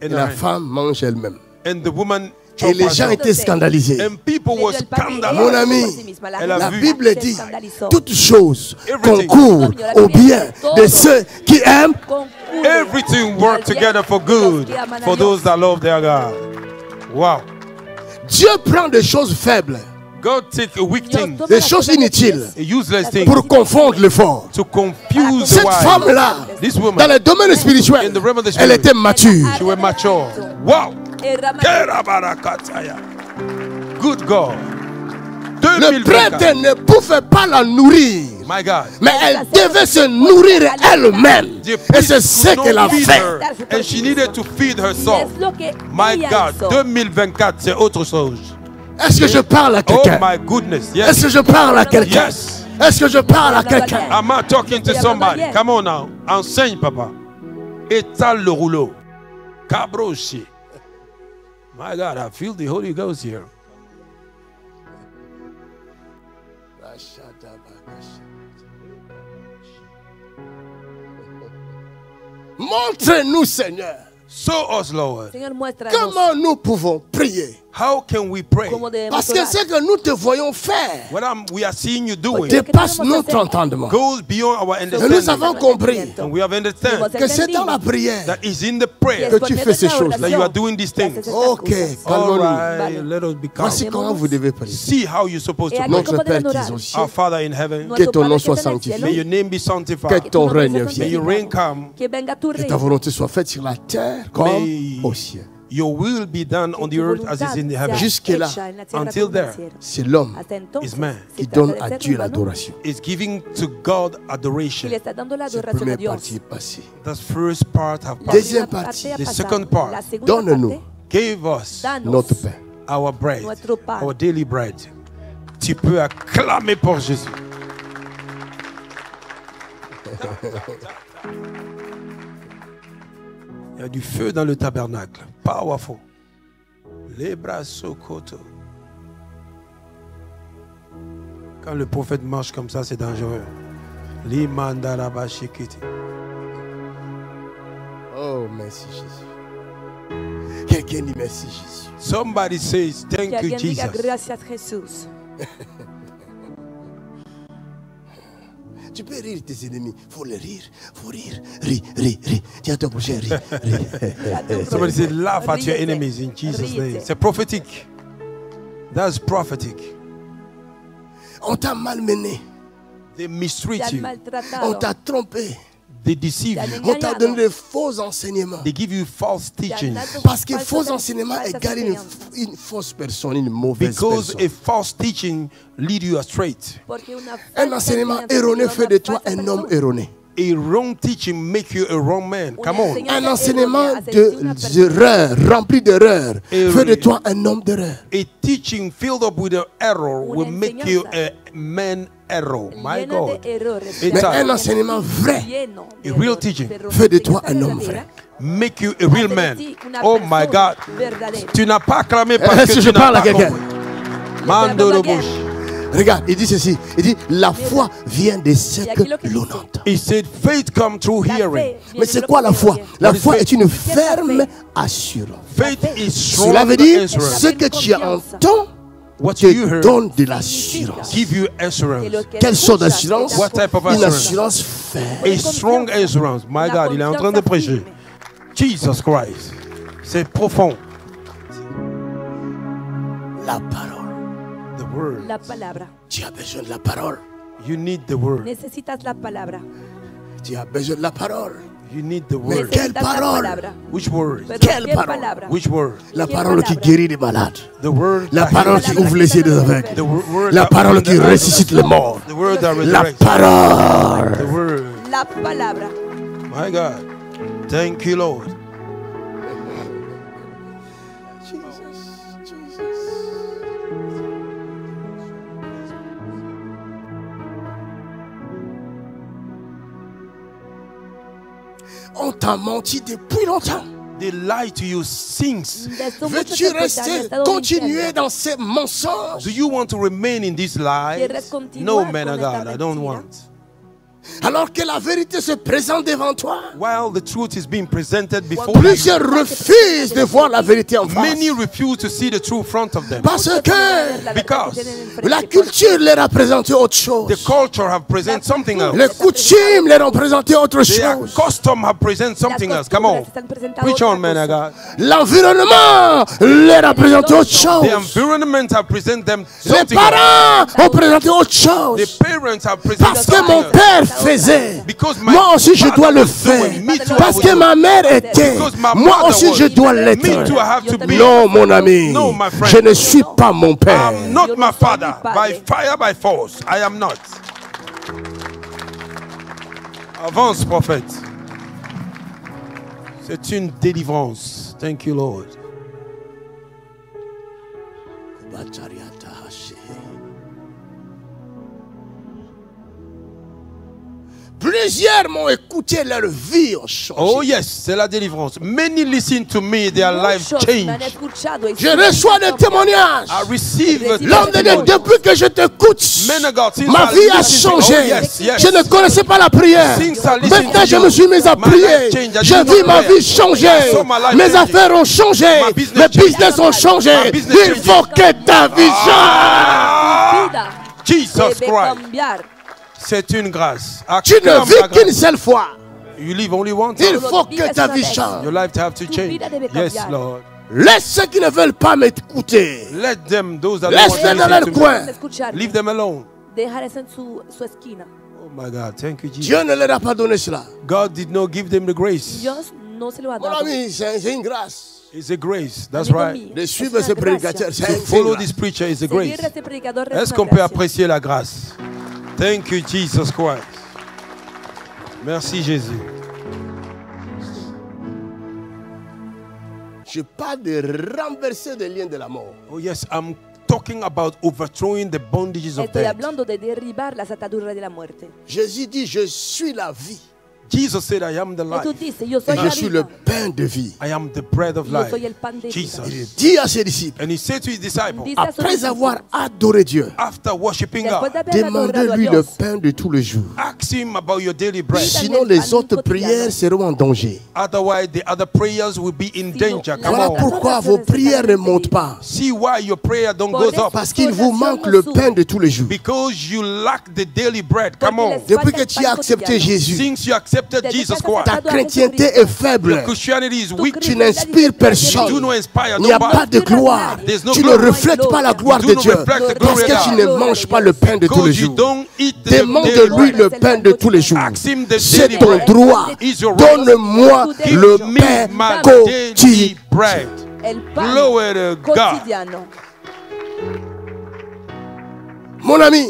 Et In la her hand. femme mange elle-même. And the woman Et chop les gens herself. étaient scandalisés. And people were scandalized. Mon ami, Elle a La vu. Bible dit toutes choses Everything. concourent au bien de ceux qui aiment. Everything work together for good for those that love their God. Wow. Dieu prend des choses faibles, God take a weak thing, des choses inutiles, a useless thing, pour confondre le fort. to confuse the Cette wise. femme-là, This dans woman, le domaine spirituel, in the realm of the elle spirit, était mature. she was mature. Wow. Kerabarakataya. Good God. Le 2024. prêtre ne pouvait pas la nourrir, My God. mais elle devait se nourrir elle-même. The Et priest c'est ce could qu'elle a not feed fait. her, and she needed to feed herself. Es lo que My ella God, hizo. 2024, c'est autre chose. Est-ce que je parle à Oh quelqu'un? my goodness, Est-ce yes. que je parle à quelqu'un? Yes. Est-ce que je parle à quelqu'un? Am I talking to somebody? Come on now. Enseigne, papa. Étale le rouleau. Cabrochi. My God, I feel the Holy Ghost here. Montre-nous, Seigneur, Show us, Lord. Señor, muéstranos comment nous pouvons prier. How can we pray? cómo debemos Parce que orar. ce que nous te voyons faire What we are seeing you doing dépasse notre entendement. goes beyond our Et nous understanding. avons compris And we have understand que c'est dans la prière that is in the prayer que tu fais ces choses. that you are doing these things. Ok, All calmons-nous. right, let us be calm. Voici comment vous devez prier. See how you're supposed to Et pray. aquí Notre Père podemos qui orar. es aux cieux, Our Father in heaven, que ton nom Padre soit que estás en el sanctifié, may your cielo, name be que sanctified. ton tu nombre règne sea May vienne, your reign come. que venga tu que ta reino, volonté soit faite sur la terre comme May au ciel. your will be done on the tu earth as voluntad is in the sea heaven. Jusque-là, hecha en la tierra until como en el there, cielo. C'est l'homme Hasta entonces, is man. se qui trata donne del à ser Dieu humano l'adoration. Is giving to God y adoration. le está dando la Cette adoración a première Dios. partie est passée. That's first part have La passed. Deuxième primera partie, parte ha the pasado. second part, La segunda donne-nous parte, Give us danos notre pain. our bread, nuestro pan. our daily bread. Tu peux acclamer pour Jésus. Il y a du feu dans le tabernacle. Powerful. Les bras sokoto. Quand le prophète marche comme ça, c'est dangereux. Limandarabashikiti. Oh, merci Jésus. Quelqu'un dit merci Jésus. Somebody says, Que thank you, alguien diga Jesus. gracias Jesús. Tu peux rire tes ennemis. Faut les rire. Faut rire. Ris, ris, ris. Tiens ton prochain, ris, ris. Somebody said, laugh at your Ríete, enemies in Jesus' name. ríete. C'est prophétique. That's prophetic. On t'a malmené. They Te mistreat han you. On maltratado. t'a trompé. They deceive you. On t'a donné de faux enseignements. They give you false teachings. Parce que faux enseignement égale une fausse personne, une mauvaise Because personne. a false teaching lead you astray. Un enseignement erroné fait de toi un homme erroné. A wrong teaching make you a wrong man. Come on. Un enseignement d'erreur, rempli d'erreurs, fait de toi un homme d'erreur. A teaching filled up with an error will make you a man error. My God. Mais un enseignement vrai A real teaching fait de toi un homme vrai. make you a real man. Oh my God. Tu n'as pas clamé parce Est-ce que que je tu n'as parle à pas quelqu'un? compris. Mando de bouche. Regarde, il dit ceci. Il dit, la foi vient de ce que l'on entend. He said faith come through hearing. Mais c'est quoi la foi? La foi est une ferme assurance. Faith is strong Cela veut dire, assurance. ce que tu entends What you te heard donne de l'assurance. give you assurance. Quelle sorte d'assurance? What type of Une assurance? assurance ferme. A strong assurance. My God, il est en train de prêcher. Jesus Christ. C'est profond. La parole. The word. La palabra. Tu as besoin de la parole. You need the word. Necesitas la palabra. Tu as besoin de la parole. You need the Mais word. quelle Necesitas la parole? palabra. Which word? Pero Quelle ¿qué parole? palabra? Which word? La ¿Qué parole qui palabra? guérit les malades. The word. La that parole heals. qui ouvre les yeux des aveugles. The word La that parole opens qui the eyes. ressuscite les morts. The word that La resurrects. parole. The word. La palabra. My God. Thank you, Lord. On t'a menti depuis longtemps. They lie to you since. Desde mucho Veux-tu tiempo te han rester, estado continuer mintiendo. dans ces mensonges? Do you want to remain in this lie? ¿Quieres continuar No, man con of esta God, I don't mentira? want. Alors que la vérité se présente devant toi. While the truth is being presented before you, Plusieurs refusent de voir la vérité en face. many refuse to see the truth in front of them. Parce que Because la culture leur a présenté autre the chose. culture have presented something else. Les coutumes leur ont présenté autre Their chose. custom have presented something else. Come on. Preach on, man of God. L'environnement leur a présenté autre The chose. environment have presented them Les something else. parents ont présenté autre The chose. parents have presented Parce que something mon else. père faisait. Because my Moi aussi je father dois le was faire. doing. Me too, I Parce will que do ma it. mère était. Because my Moi mother aussi was. je dois Me too, I l'être. have to be. Non mon ami. No, my friend. Je ne suis pas mon père. I'm not my father. By fire, by force. I am not. Avance, prophète. C'est une délivrance. Thank you, Lord. Plusieurs m'ont écouté, leur vie ont changé. Oh yes, c'est la délivrance. Many listen to me, their life Muchos me han changed. escuchado y Je siguen reçois des siendo témoignages. I receive L'homme de Dieu, testimony. depuis que je t'écoute, Men of God, since ma I vie a listen to- changé. Oh, yes, yes. Je ne connaissais pas la prière. Since I listened Maintenant, to je you, me suis mis à my prier. life changed. I J'ai did vu not ma pray. vie changer. I saw my life Mes changing. affaires ont changé. My business Mes changed. business ont changé. My business Il changed. faut que ta vie change. vida. Jesus Debe Christ. cambiar. C'est une grâce. Tu ne Acclame vis la qu'une grâce. seule fois. You live only one Il time. faut que ta vie change. Your life to have to change. vida debe Yes, cambiar. Lord. Laisse ceux qui ne veulent pas m'écouter. Let them, those that Laisse-les don't want dans to leur listen to coin. me, Escucharme. leave them alone. Dejarles en su esquina. Oh my God, thank you, Jesus. Dieu ne leur a pas donné cela. God did not give them the grace. Dios no se lo ha Mon dado. ami, c'est une grâce. It's a grace. That's Amigo right. mío, De es suivre una ce gracia. prédicateur, c'est To une follow grâce. this preacher is a Seguir grace. este predicador es Est-ce una qu'on peut gracia. apprécier la grâce? Thank you, Jesus Christ. Merci, Jésus. Je parle de renverser des liens de la mort. Oh yes, I'm talking about overthrowing the bondages of Estoy death. hablando de derribar las ataduras de la muerte. Jésus dit, je suis la vie. Jesus said, I am the life. Jesús dice, yo soy Et je la suis le vida. pain de vie. I am the bread of Yo life. soy el pan de vida. Jesus. Il dit à ses disciples, And he said to his disciples, Dice a sus après discípulos, avoir adoré Dieu, after worshiping después de God, haber adorado a demandez-lui le Dios, pain de tous les jours. ask him about your daily bread. Sinon, les autres prières seront en danger. Otherwise, the other prayers will be in danger. Come Voilà on. pourquoi vos prières ne montent pas. See why your prayer don't go up. Parce qu'il vous manque le pain de tous les jours. Because you lack the daily bread. Come on. Depuis que tu as accepté Jésus, Since you accept accepted Jesus Christ, ta chrétienté est faible. your Christianity is weak. Tu n'inspires You personne. do not inspire Il n'y a pas nobody. de gloire. There's no Tu ne glory. reflètes pas la gloire You de do Dieu. not reflect the Parce glory que of tu God. ne manges pas le pain de tous les Because you jours. don't eat the Demande daily de lui bread. le pain de tous les jours. Ask him the C'est daily ton bread. droit. Is your right. Donne-moi Give le me pain my daily quotidien. bread. El pan Glory to God. quotidiano. Mon ami,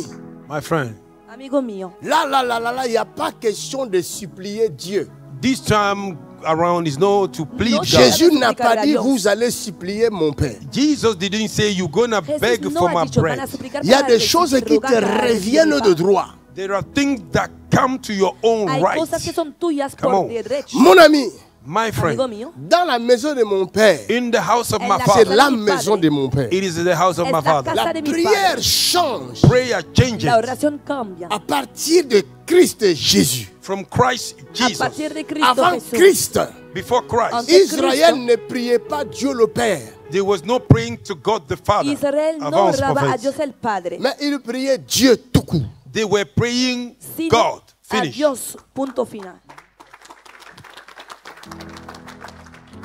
My friend, Amigo mío, là, il n'y a pas question de supplier Dieu. this time around is no to plead No, God. Jésus n'a pas dit vous allez supplier mon Père. Jesus didn't say you're gonna beg Jesús no for ha my dicho, van bread. a suplicar Il y a para des recibir, choses qui te rogar para reviennent recibir de pan. droit. There are things that come to your own Hay right. cosas que son tuyas Come por on. derecho. Mon ami, My Amigo friend, mío, dans la maison de mon Père, in the house of En my la c'est father, la de mi maison padre. de mon Père. it is the house of Es my la father. casa La de mi prière padre. change Prayer changes La oración cambia. à partir de Christ Jésus. from Christ A Jesus. partir de Cristo Avant Jesús. Christ, Before Christ, Ante Israël Cristo, ne priait pas Dieu le Père, there was no praying to God the Father. Israel no Avant ce oraba a prophète. Dios el Padre, mais il priait Dieu tout court. They were praying sino God. a Finish. Dios, punto final.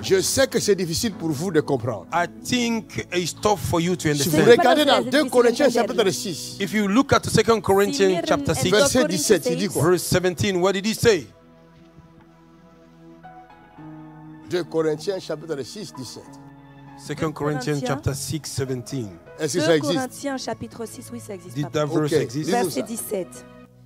Je sais que c'est difficile pour vous de comprendre. I think it's tough for you to Si vous understand. regardez dans C'est 2 difficile Corinthiens d'entenderlo. chapitre 6, If you look at 2 Corinthians chapter 6, verset 17, il dit quoi? verse 17, what did he say? 2 Corinthiens chapitre 6, 17. 2 Corinthians chapter 6, 17. Est-ce que 2 ça existe? Corinthiens chapitre 6, oui, ça existe. Did papa. that verse Ok. exist? Dis-nous Verset ça. 17.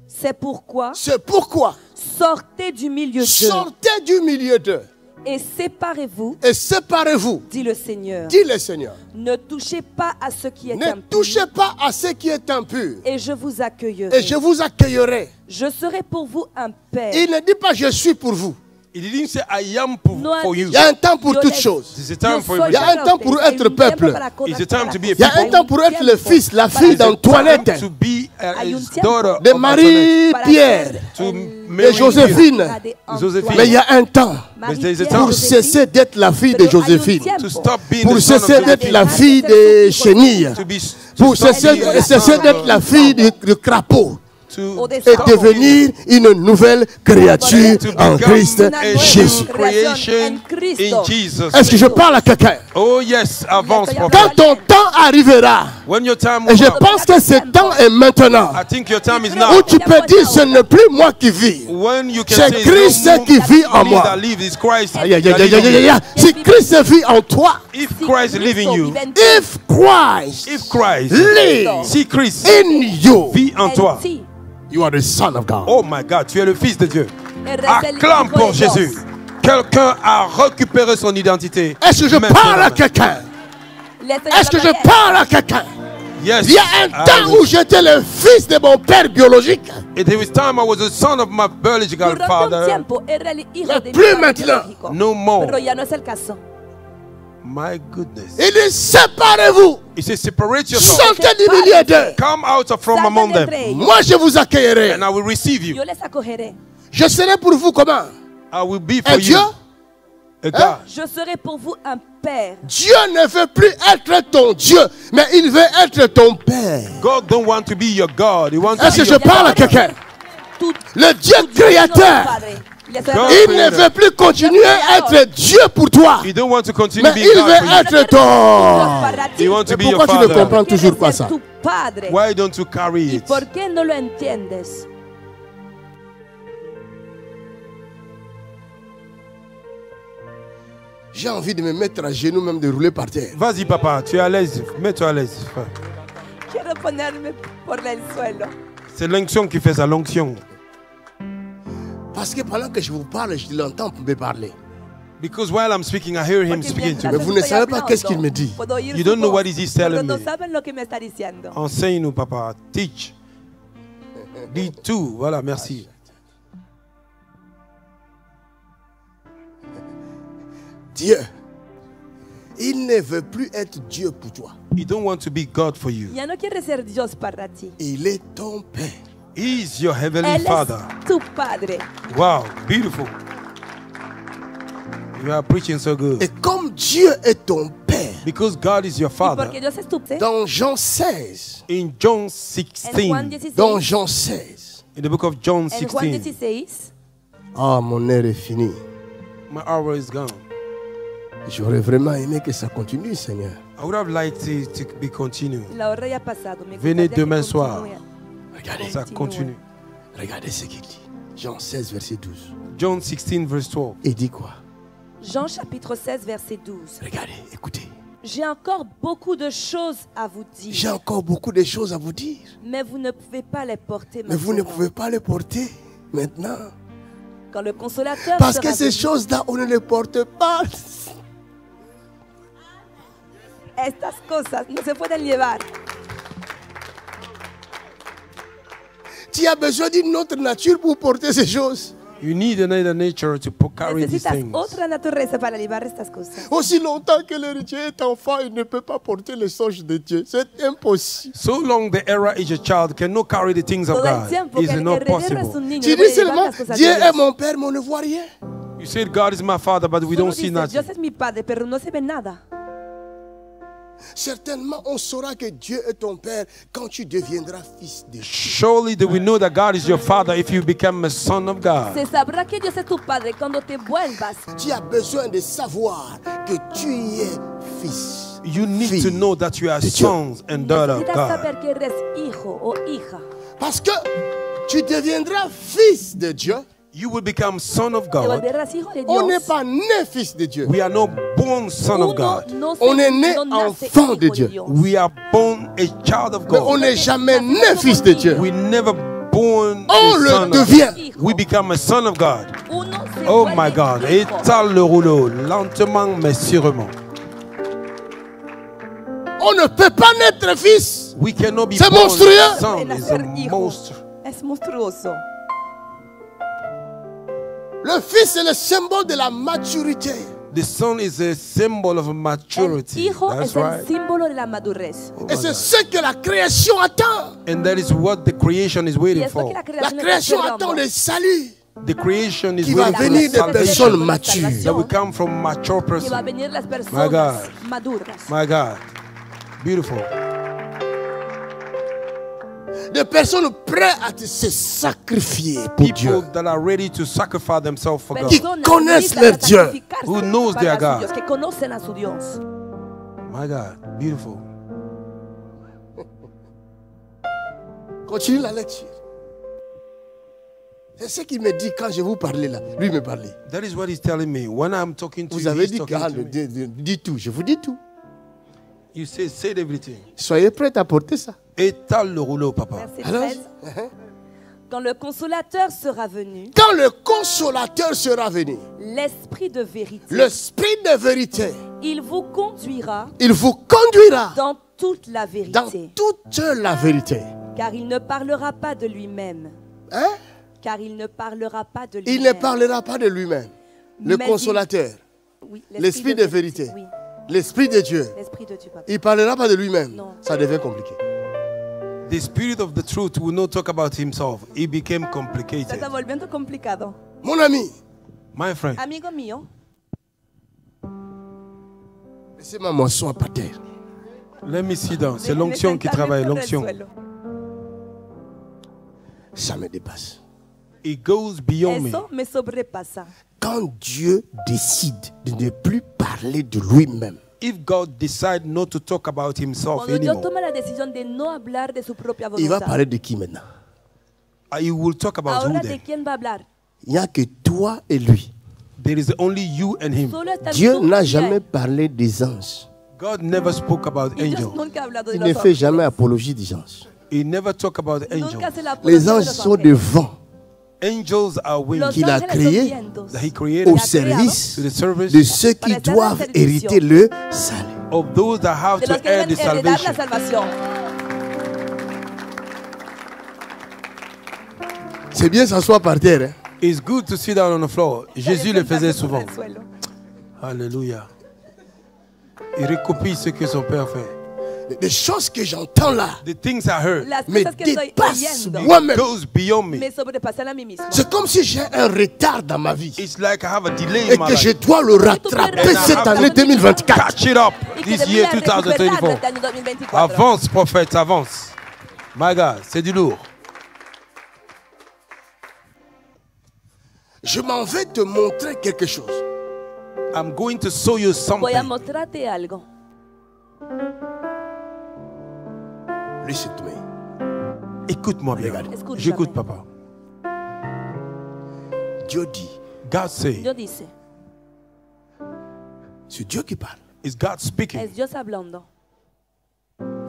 C'est pourquoi C'est pourquoi sortez du milieu d'eux sortez du milieu d'eux et séparez-vous, et séparez-vous, dit le Seigneur. dit le Seigneur. Ne touchez pas à ce qui est Ne impur, touchez pas à ce qui est impur et je vous accueillerai. et je vous accueillerai. Je serai pour vous un père. Il ne dit pas je suis pour vous. He didn't say, I am No ha for you. Il y a un temps pour Yo toutes les- choses. It's a time for Yo soy Il y a everything. un temps pour Hay être un tiempo peuple. para cosas, It's a time para to be a Il y a cosas. un temps pour être le fils, la fille It's a d'Antoinette, time to be Hay un his tiempo daughter de of Antoinette, Marie-Pierre, to de marry Joséphine. Joséphine. Mais il y a un temps But there is a pour time cesser d'être la fille de Joséphine, to stop being pour the son cesser of d'être la Josephine, fille de Chenille, to be pour to stop cesser being the cesser son d'être of- la fille du crapaud to et stop devenir une nouvelle créature to en become Christ a Jésus. new creation in Jesus. Est-ce que je parle à quelqu'un? Oh yes, avance, Quand prophet. ton temps arrivera, When your time et will je come, pense que ce temps est maintenant, I think your time is où now. tu peux dire ce n'est plus moi qui vis. When you can C'est say Christ no qui vit en more moi. that live is Christ. Aïe, aïe, that aïe, aïe, live in aïe, aïe, you. aïe. Si Christ vit en toi, If Christ live in you, if Christ if Christ, lives si Christ in you, vit en toi, you are the son of God. oh my God, tu es le fils de Dieu. Acclame pour Jésus. Quelqu'un a récupéré son identité. Est-ce que je Maintenant. parle à quelqu'un? Est-ce que je parle à quelqu'un? Yes. Il y a un temps où j'étais le fils de mon père biologique. It was time I was the son of my biological Durante un father. tiempo era el hijo de mi Plus padre maintenant. biológico. No more. Pero ya no es el caso. My goodness. Il dit séparez-vous, He says, separate yourself. sortez du milieu d'eux. Come out from Salgan among them, entre ellos. Moi je vous accueillerai. and I will receive you. Yo les acogeré. Je serai pour vous comment? I will be Un for Dieu? you. A God. Je serai pour vous un père. Dieu ne veut plus être ton Dieu, mais il veut être ton père. God don't want to be your God. He wants to Est-ce que be je your parle à quelqu'un? Tú- Le Dieu tú Dios créateur, Padre. Y eso es God. il ne veut plus continuer à être Dieu pour toi, He don't want to continue mais being il God veut for you. être ton. para ti. He wants to be your Pourquoi tu ne father. comprends toujours pas ça? Tu padre. Why don't you carry ¿Y it? por qué no lo entiendes? J'ai envie de me mettre à genoux, même de rouler par terre. Vas-y, papa, tu es à l'aise. Mets-toi à l'aise. Quiero ponerme por el suelo. C'est l'onction qui fait ça, l'onction. Parce que pendant que je vous parle, je l'entends me parler. Because while I'm speaking, I hear him Porque speaking to mientras me. Mais vous ne estoy savez pas hablando, qu'est-ce qu'il me dit. puedo oír You su don't know voz, what he's telling pero no me. saben lo que me está diciendo. Enseigne-nous, papa. Teach. Dis tout. Voilà, merci. Dieu, il ne veut plus être Dieu pour toi. He don't want to be God for you. Ya no quiere ser Dios para ti. Il est ton père. He is your heavenly Él Father. es tu padre. Wow, beautiful. You are preaching so good. Et comme Dieu est ton père, Because God is your Y Father. porque Dios es tu padre. dans Jean 16, In John En Juan 16, 16. dans Jean 16, in the book of John En Juan 16, 16. Ah, mon heure est finie. My hour is gone. J'aurais vraiment aimé que ça continue, Seigneur. I would have liked it to be continued. La hora ya ha pasado. Me Venez gustaría que demain soir. continúe. Regardez, Ça continue. regardez ce qu'il dit. Jean 16, verset 12. John 16, verse 12. Il dit quoi? Jean chapitre 16, verset 12. Regardez, écoutez. J'ai encore beaucoup de choses à vous J'ai dire, encore beaucoup de choses à vous dire. mais vous ne pouvez pas les porter Mais vous ne maintenant. pouvez pas les porter maintenant. Quand le consolateur Parce sera que ces venu, choses-là, on ne les porte pas. estas cosas no se pueden llevar. Tu as besoin d'une autre nature pour porter ces choses. You need another nature to carry these Necesitas things. otra naturaleza para llevar estas cosas. Aussi longtemps que le Dieu est enfant, il ne peut pas porter les songes de Dieu. C'est impossible. So long the era is a child cannot carry the things of Todo el God. tiempo que It's el not heredero es possible. un niño, Tu no dis puede llevar seulement, las cosas Dieu de est Dios. mon père, mais on ne voit rien. You said God is my father, but we Solo don't see dice, Dios nothing. es mi padre, pero no se ve nada. Certainement, on saura que Dieu est ton père quand tu deviendras fils de Dieu. Surely do we know that God is your father if you become a son of God. Se sabrá que Dios es tu padre cuando te vuelvas. Tu as besoin de savoir que tu y es fils. You need fille to know that you are de Dieu. sons and daughters of Necesitas God. saber que eres hijo o hija. Parce que tu deviendras fils de Dieu. You will become son of Te God. volverás hijo de On n'est Dios. pas né fils de Dieu. We are not born son of Uno God. no se- On est né no nace enfant hijo de Dieu. Dios. We are born a child of Mais on God. n'est jamais né fils de Dieu. We never born On a le son of devient. We become a son of God. Uno se Oh vuelve my God. hijo. Étale le rouleau, lentement mais sûrement. On ne peut pas naître fils. We cannot be C'est born monstrueux. son. El It's a nacer hijo monster. es monstruoso. Le fils est le symbole de la maturité. The son is a symbol of El maturity. hijo That's es el right. símbolo de la madurez. Oh Et my c'est God. ce que la création attend. And that is what the creation is Y waiting es lo for. que la La creación está création esperando. attend le salut The creation is qui va waiting for venir the des salvation personnes La matures. salvación. that will come from mature Que va a person. venir las My personas God. maduras. My God. Beautiful. Des personnes prêtes à se sacrifier pour Dieu. People that are ready to sacrifice themselves for God. Qui Personas connaissent listas leur a Dieu. sacrificarse Who knows para their su God. Dios, que conocen a su Dios. My God. Beautiful. Continue la lecture. C'est ce qu'il me dit quand je vous parlais là. Lui me parlait. That is what he's telling me. When I'm talking to Vous you, avez he's dit talking to me. dis tout. Je vous dis tout. You said everything. Soyez prêts à porter ça. Étale le rouleau, papa. Verset Alors, 13. Quand le consolateur sera venu, quand le consolateur sera venu, l'esprit de vérité, l'esprit de vérité, il vous conduira il vous conduira dans toute la dans vérité. toute la vérité. Car il ne parlera pas de lui-même. Hein? Car il ne parlera pas de lui-même. Il ne parlera pas de lui-même. Le Mais consolateur, Oui, l'esprit de vérité, Oui, l'esprit de Dieu, l'esprit de Dieu, papa. il ne parlera pas de lui-même. Non. Ça devient compliqué. The spirit of the truth will not talk about himself. It became Se complicated. está volviendo complicado. Mon ami, My friend, Amigo mío, laissez-moi m'asseoir par terre. let me sit down. C'est déjeme l'onction qui sentarme travaille, sobre el l'onction. suelo. Ça me dépasse. It goes beyond me. Eso me sobrepasa. Quand Dieu décide de ne plus parler de lui-même, If God decide not to talk about himself Cuando Dios anymore, toma la decisión de no hablar de su propia il va voluntad, parler de qui maintenant? he will talk about who ahora then. de quién va a hablar. Il n'y a que toi et lui. There is only you and him. Solo está Dieu tú n'a y jamais él. parlé des anges. God never spoke about Y Dios angels. nunca ha hablado de Il los ne fait ángeles. jamais apologie des anges. He never talk about Nunca angels. hace la apología Les de anges los sont des ángeles. vents Angels are wings Los qu'il a ángeles son créés vientos that he created au Il a service to the service de ceux qui Para estar doivent en servicio. hériter le salut. of those that have de los to que earn deben the heredar la salvation. salvación. C'est bien s'asseoir par terre. Hein? It's good to sit down on the floor. Jésus le faisait souvent. Sobre el suelo. Alléluia. Il recopie ce que son père fait. Les choses que j'entends là The things I heard Las me cosas que estoy dépassent oyendo moi-même. goes beyond me. me sobrepasan a mí mismo. C'est comme si j'ai un retard dans ma vie It's like I have a delay et in my que je life. dois le rattraper And I cette have année to 2024. Catch it up Y que this debía year recuperar 2024. este año 2024. Avance, prophète, avance. My God, c'est du lourd. Je m'en vais te montrer quelque chose. I'm going to show you Voy a something. mostrarte algo. Listen to me. Écoute-moi bien. Escúchame. J'écoute, papa. Dieu dit, God say, Dios dice, c'est Dieu qui parle. is God speaking? es Dios hablando.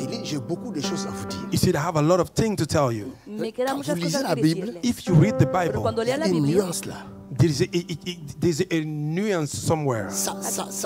Il dit, j'ai beaucoup de choses à vous dire. He said, I have a lot of things to tell you. Me quedan Quand muchas vous lisez cosas la que Bible, decirle. If you read the Pero Bible, cuando lea la Il y a une Biblia, nuance là. there's a nuance somewhere.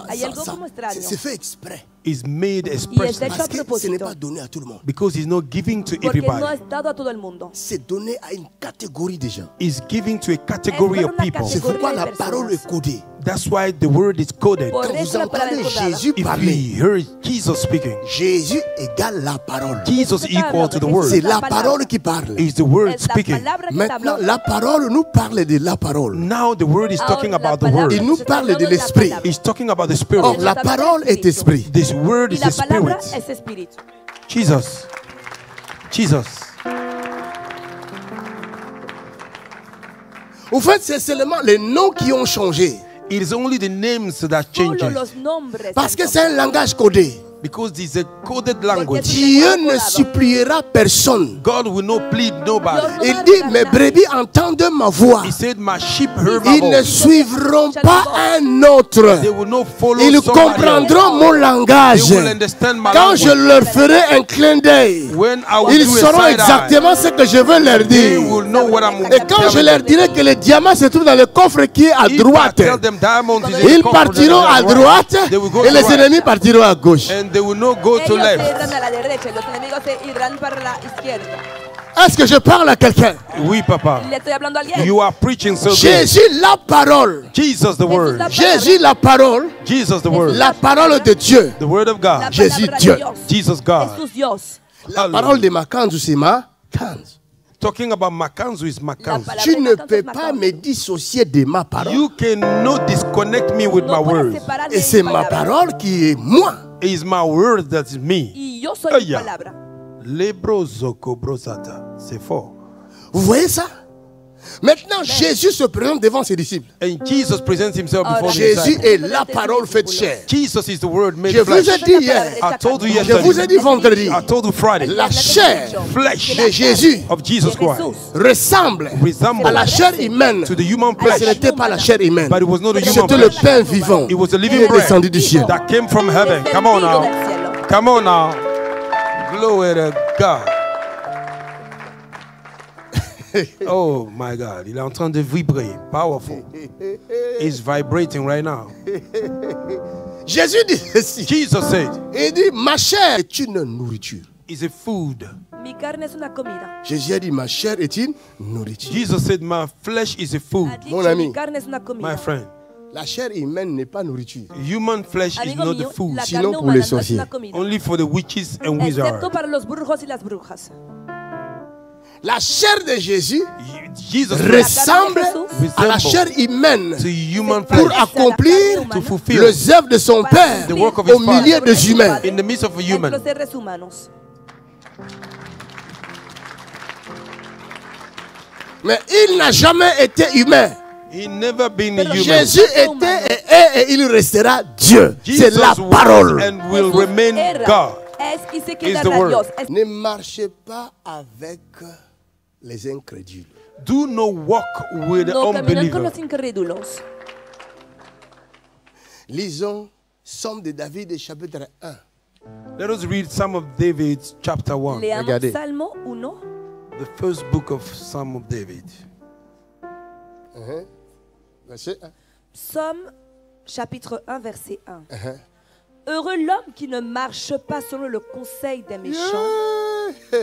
Hay algo como extraño. C'est fait exprès. It's made Y está expressly hecho a Parce que ce n'est propósito. pas donné à tout le monde. because it's not giving to Porque no everybody. es dado a todo el mundo. C'est donné à une catégorie de gens. It's giving to a category Es of para una people. C'est pourquoi la de parole personas. est codée. That's why the word is coded. Por Quand vous eso la palabra entendez es codada. Jésus If parler, we heard Jesus speaking, Jésus égale la parole. Jesus equal to the word. C'est la parole qui parle. Is the word Es la speaking. palabra que está Maintenant, hablando. la parole nous parle de la parole. Now the word is talking Ahora, la about the palabra word. Il nous se está parle de hablando de la l'esprit. palabra. It's talking about the Or, spirit. la parole est esprit. This word Y is la the palabra spirit. es espíritu. Jesus. Jesus. Au fait, c'est seulement les noms qui ont changé. It is only the names that Solo changes los nombres. Parce que han c'est un langage codé. because it's a coded language. Dieu ne suppliera personne. God will not plead nobody. Il dit, mes brebis entendent ma voix. He said, my sheep heard my Ils ne voice. suivront pas un autre. They will not follow Ils somebody else. comprendront mon They langage. will understand my Quand je language. leur ferai un clin d'œil, When I will ils do a sauront side eye, exactement ce que je veux leur they dire. will know what I'm Et quand je leur dirai que le diamant se trouve dans le coffre qui est à If I droite, tell them diamond is in the ils coffer, partiront à they will droite They will go et to les right. ennemis partiront à gauche. And they will not go to Ellos se left. irán a la derecha y los enemigos se irán para la izquierda. Est-ce que je parle à quelqu'un? Oui, papa. Le estoy hablando a alguien. You are preaching so good. Jésus, la parole. Jesus, the word. Jésus, la parole. Jesus, the word. La parole de Dieu. The word of La God. Jésus, palabra Dieu. de Dios. Jesus, God. Jesús Dios. La parole de Makanzu, c'est Makanzu. Talking about Makanzu is La Makanzu. palabra Tu de ne Makanzu peux es pas Makanzu. me dissocier de ma parole. You cannot disconnect me with my No puedes words. separarme Et de c'est mi ma palabra. parole qui est moi. It is my word that is me. Y yo soy mi Aya. palabra. Lebrozoko brosata. C'est fort. Vous voyez ça? Maintenant, Jésus se présente devant ses disciples. And Jesus presents himself before the Jésus disciples. est la parole faite chair. Jesus is the word made Je vous ai flesh. dit hier, I told you je vous ai yesterday. dit vendredi, I told you Friday. la chair Flesh de Jésus of Jesus Christ ressemble à la chair humaine. to the human Mais ce flesh. n'était pas la chair humaine. But it was not a human C'était le flesh. pain vivant It was the qui living est descendu du ciel. bread that came from heaven. Come on Descendido now. del cielo. Come on now. Glory to God. Oh my God. Il est en train de vibrer. Powerful. It's vibrating right now. Jésus dit ceci. Jesus said, Il dit, ma chair est une nourriture. it's a food. Mi carne es una comida. Jésus a dit, ma chair est une nourriture. Jesus said, my flesh is a food. Ha dicho, Mon ami. mi carne es una comida. My friend, La chair humaine n'est pas nourriture. human flesh is Amigo not the mío, food. la Sinon carne pour humana les no es sorciers. una comida. Only for the witches and Excepto wizards. para los brujos y las brujas. La chair de Jésus Jesus ressemble à la chair humaine to human pour flesh accomplir to fulfill les œuvres de son Père the work of his au milieu Father des humains. in the midst of a Entre human. los seres humanos. Mais il n'a jamais été humain. He never been a Pero human. Jésus était et est et il restera Dieu. C'est Jesus la was parole. and will Jesús remain era, God. es y se is quedará the word. Dios. Es- Ne marchez pas avec les incrédules. Do not walk with the No caminan con unbeliever. los incrédulos. Lisons Somme de David, chapitre 1. Let us read some of David's chapter 1. Leamos Regardez. Salmo 1. The first book of Psalm of David. Verset 1. Somme chapitre 1 verset 1. Heureux l'homme qui ne marche pas selon le conseil des méchants,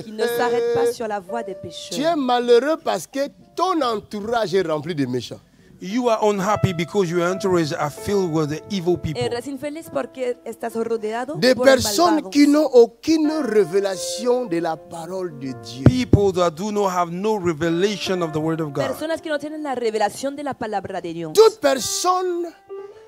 qui ne s'arrête pas sur la voie des Tu es pécheurs. malheureux parce que ton entourage est rempli de méchants. You are unhappy because your entourage are filled with the evil people. Eres infeliz porque estás rodeado Des por personnes malvados. qui n'ont aucune révélation de la parole de Dieu. People that do not have no revelation of the word of God. Personas que no tienen la revelación de la palabra de Dios. Toute personne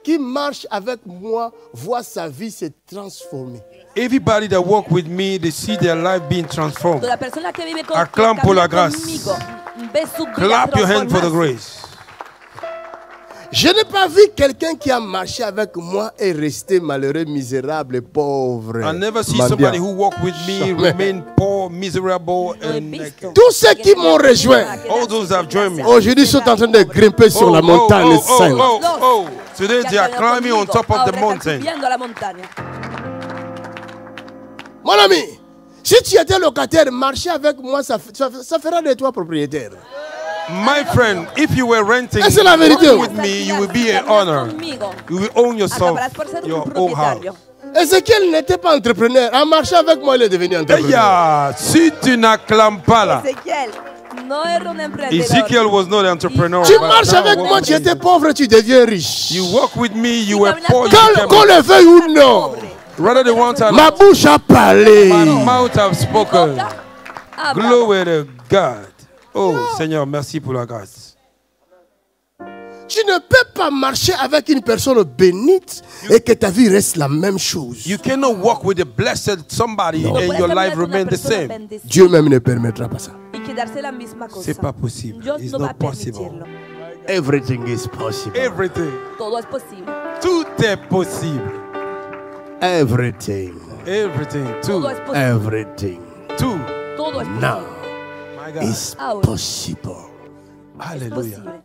qui marche avec moi voit sa vie se transformer. Everybody that walk with me, they see their life being transformed. Toda persona que vive con, Acclame que por la camina gracia. conmigo, ve su vida Clap your hand for the transformarse. grace. Je n'ai pas vu quelqu'un qui a marché avec moi et resté malheureux, misérable et pauvre. I never see mendiant. somebody who walked with me remain poor, miserable, and naked. Tous ceux qui m'ont rejoint All those that have joined me. aujourd'hui sont en train de grimper sur la montagne sainte. Today they are climbing on top of the mountain. Mon ami, si tu étais locataire, marcher avec moi, ça fera de toi propriétaire. My friend, if you were renting C'est la vérité. with me, you will be an owner. You will own yourself, your own house. Ézéchiel n'était pas entrepreneur. En marchant avec moi, il est devenu entrepreneur. Yeah, si tu n'acclames pas là. Ezekiel was not an entrepreneur. Tu marches avec moi, tu étais pauvre, tu deviens riche. You walk with me, you were poor, you became Qu'on le veuille ou non, rather they want to ma bouche a parlé. my mouth have spoken. Glory to God. Oh Seigneur, merci pour la grâce. Tu ne peux pas marcher avec une personne bénite et que ta vie reste la même chose. You cannot walk with a blessed somebody and your life remain the same. Dieu même ne permettra pas ça. C'est pas possible. It's not possible. Everything is possible. Everything. Todo es posible. Tout est possible. Everything. Everything. Tout. Todo es posible. Everything. Tout. Todo es Now My God. is Ahora. possible. Hallelujah. posible.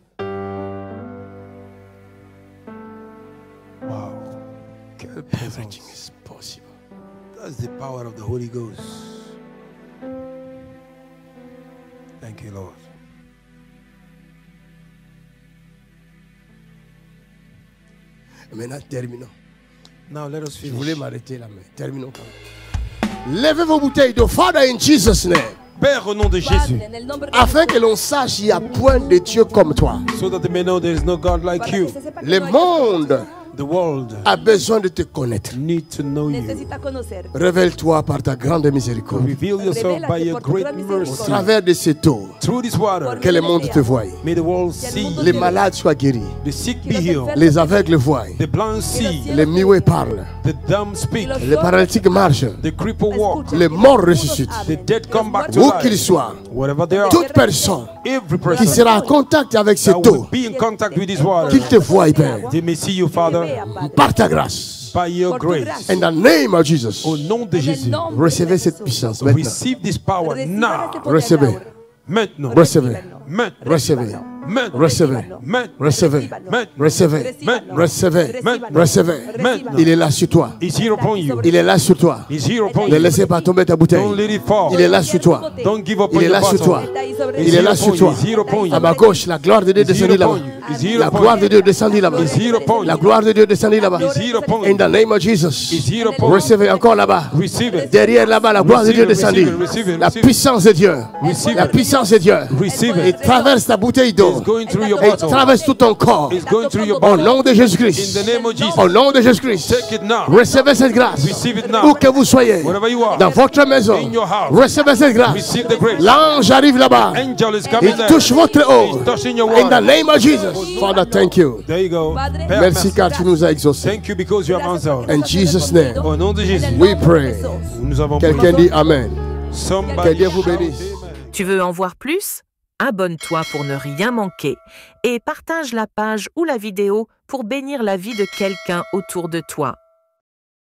Wow. Quelle Everything présence. is possible. That's the power of the Holy Ghost. Thank you, Lord. Maintenant, terminons. Now let us Je voulais finish. m'arrêter là, mais terminons quand même. Levez vos bouteilles d'eau. Father, in Jesus' name. Père, au nom de Jésus, Padre, en el nombre de Afin que l'on sache qu'il n'y a point de Dieu comme toi. so that they may know there is no God like para que you. se sepa que Le no hay monde The world a besoin de te connaître. need to know you. necesita conocer. Révèle-toi par ta grande miséricorde. Reveal yourself by your great Au mercy. travers de cette eau, Through this water, que le monde te voie. may the world see. Les malades soient guéris. The sick be healed. Les aveugles voient. The blind see. Les muets parlent. The dumb speak. Les paralytiques marchent. The cripple walk. Les morts ressuscitent. The dead come back to Où qu'ils life. soient, Whatever they are, toute personne every qui person sera en contact avec that cette will eau, be in contact with this water, qu'il te voie, Père, they may see you, Father, par ta grâce. by your grace. In the name of Jesus. Au nom de Jésus, Recevez cette puissance maintenant. receive this power now. Recevez. Maintenant. Recevez. Maintenant. Recevez. Maintenant. Recevez. Maintenant. Recevez. Maintenant. Recevez. Maintenant. Recevez. Maintenant. Recevez. Maintenant. Il est là sur toi. He's here upon you. Il est là sur toi. He's here upon Ne you. laissez pas tomber ta Don't bouteille. let it fall. Il est là sur toi. Don't give up on Il est your là sur toi. battle. Il est là sur toi. He's here upon you. À ma gauche, la gloire de Dieu He's here descendit là-bas. upon you. He's here La upon gloire de you. Dieu descendit là-bas. He's here upon La you. gloire de Dieu descendit là-bas. He's here upon In you. the name of Jesus. He's here upon you. Recevez encore là-bas. Receive it. Derrière là-bas, la gloire de Dieu Receive it, descendit. receive it, La receive it. puissance de Dieu. Receive La it. puissance de Dieu. Receive Et it. traverse ta bouteille d'eau. It's going through your Et bottle. traverse tout ton corps. It's going through your Au bottle. nom de In Jésus-Christ. the name of Jesus. Au nom de Jésus-Christ. Take it now. Recevez cette grâce. Receive it now. Où que vous soyez. Wherever you are. Dans votre maison. In your house. Recevez cette grâce. Receive the grace. L'ange arrive là-bas. Angel is coming Il there. touche votre eau. He's touching your In the water. name of Jesus. Father, thank you. There you go. Padre, Père, Merci car tu nous as exaucés. Thank you because you have answered. In Jesus' name. Au nom de Jésus, We pray. nous avons prié. Quelqu'un dit Amen. Que Somebody Dieu vous shout bénisse. amen. Tu veux en voir plus? Abonne-toi pour ne rien manquer et partage la page ou la vidéo pour bénir la vie de quelqu'un autour de toi.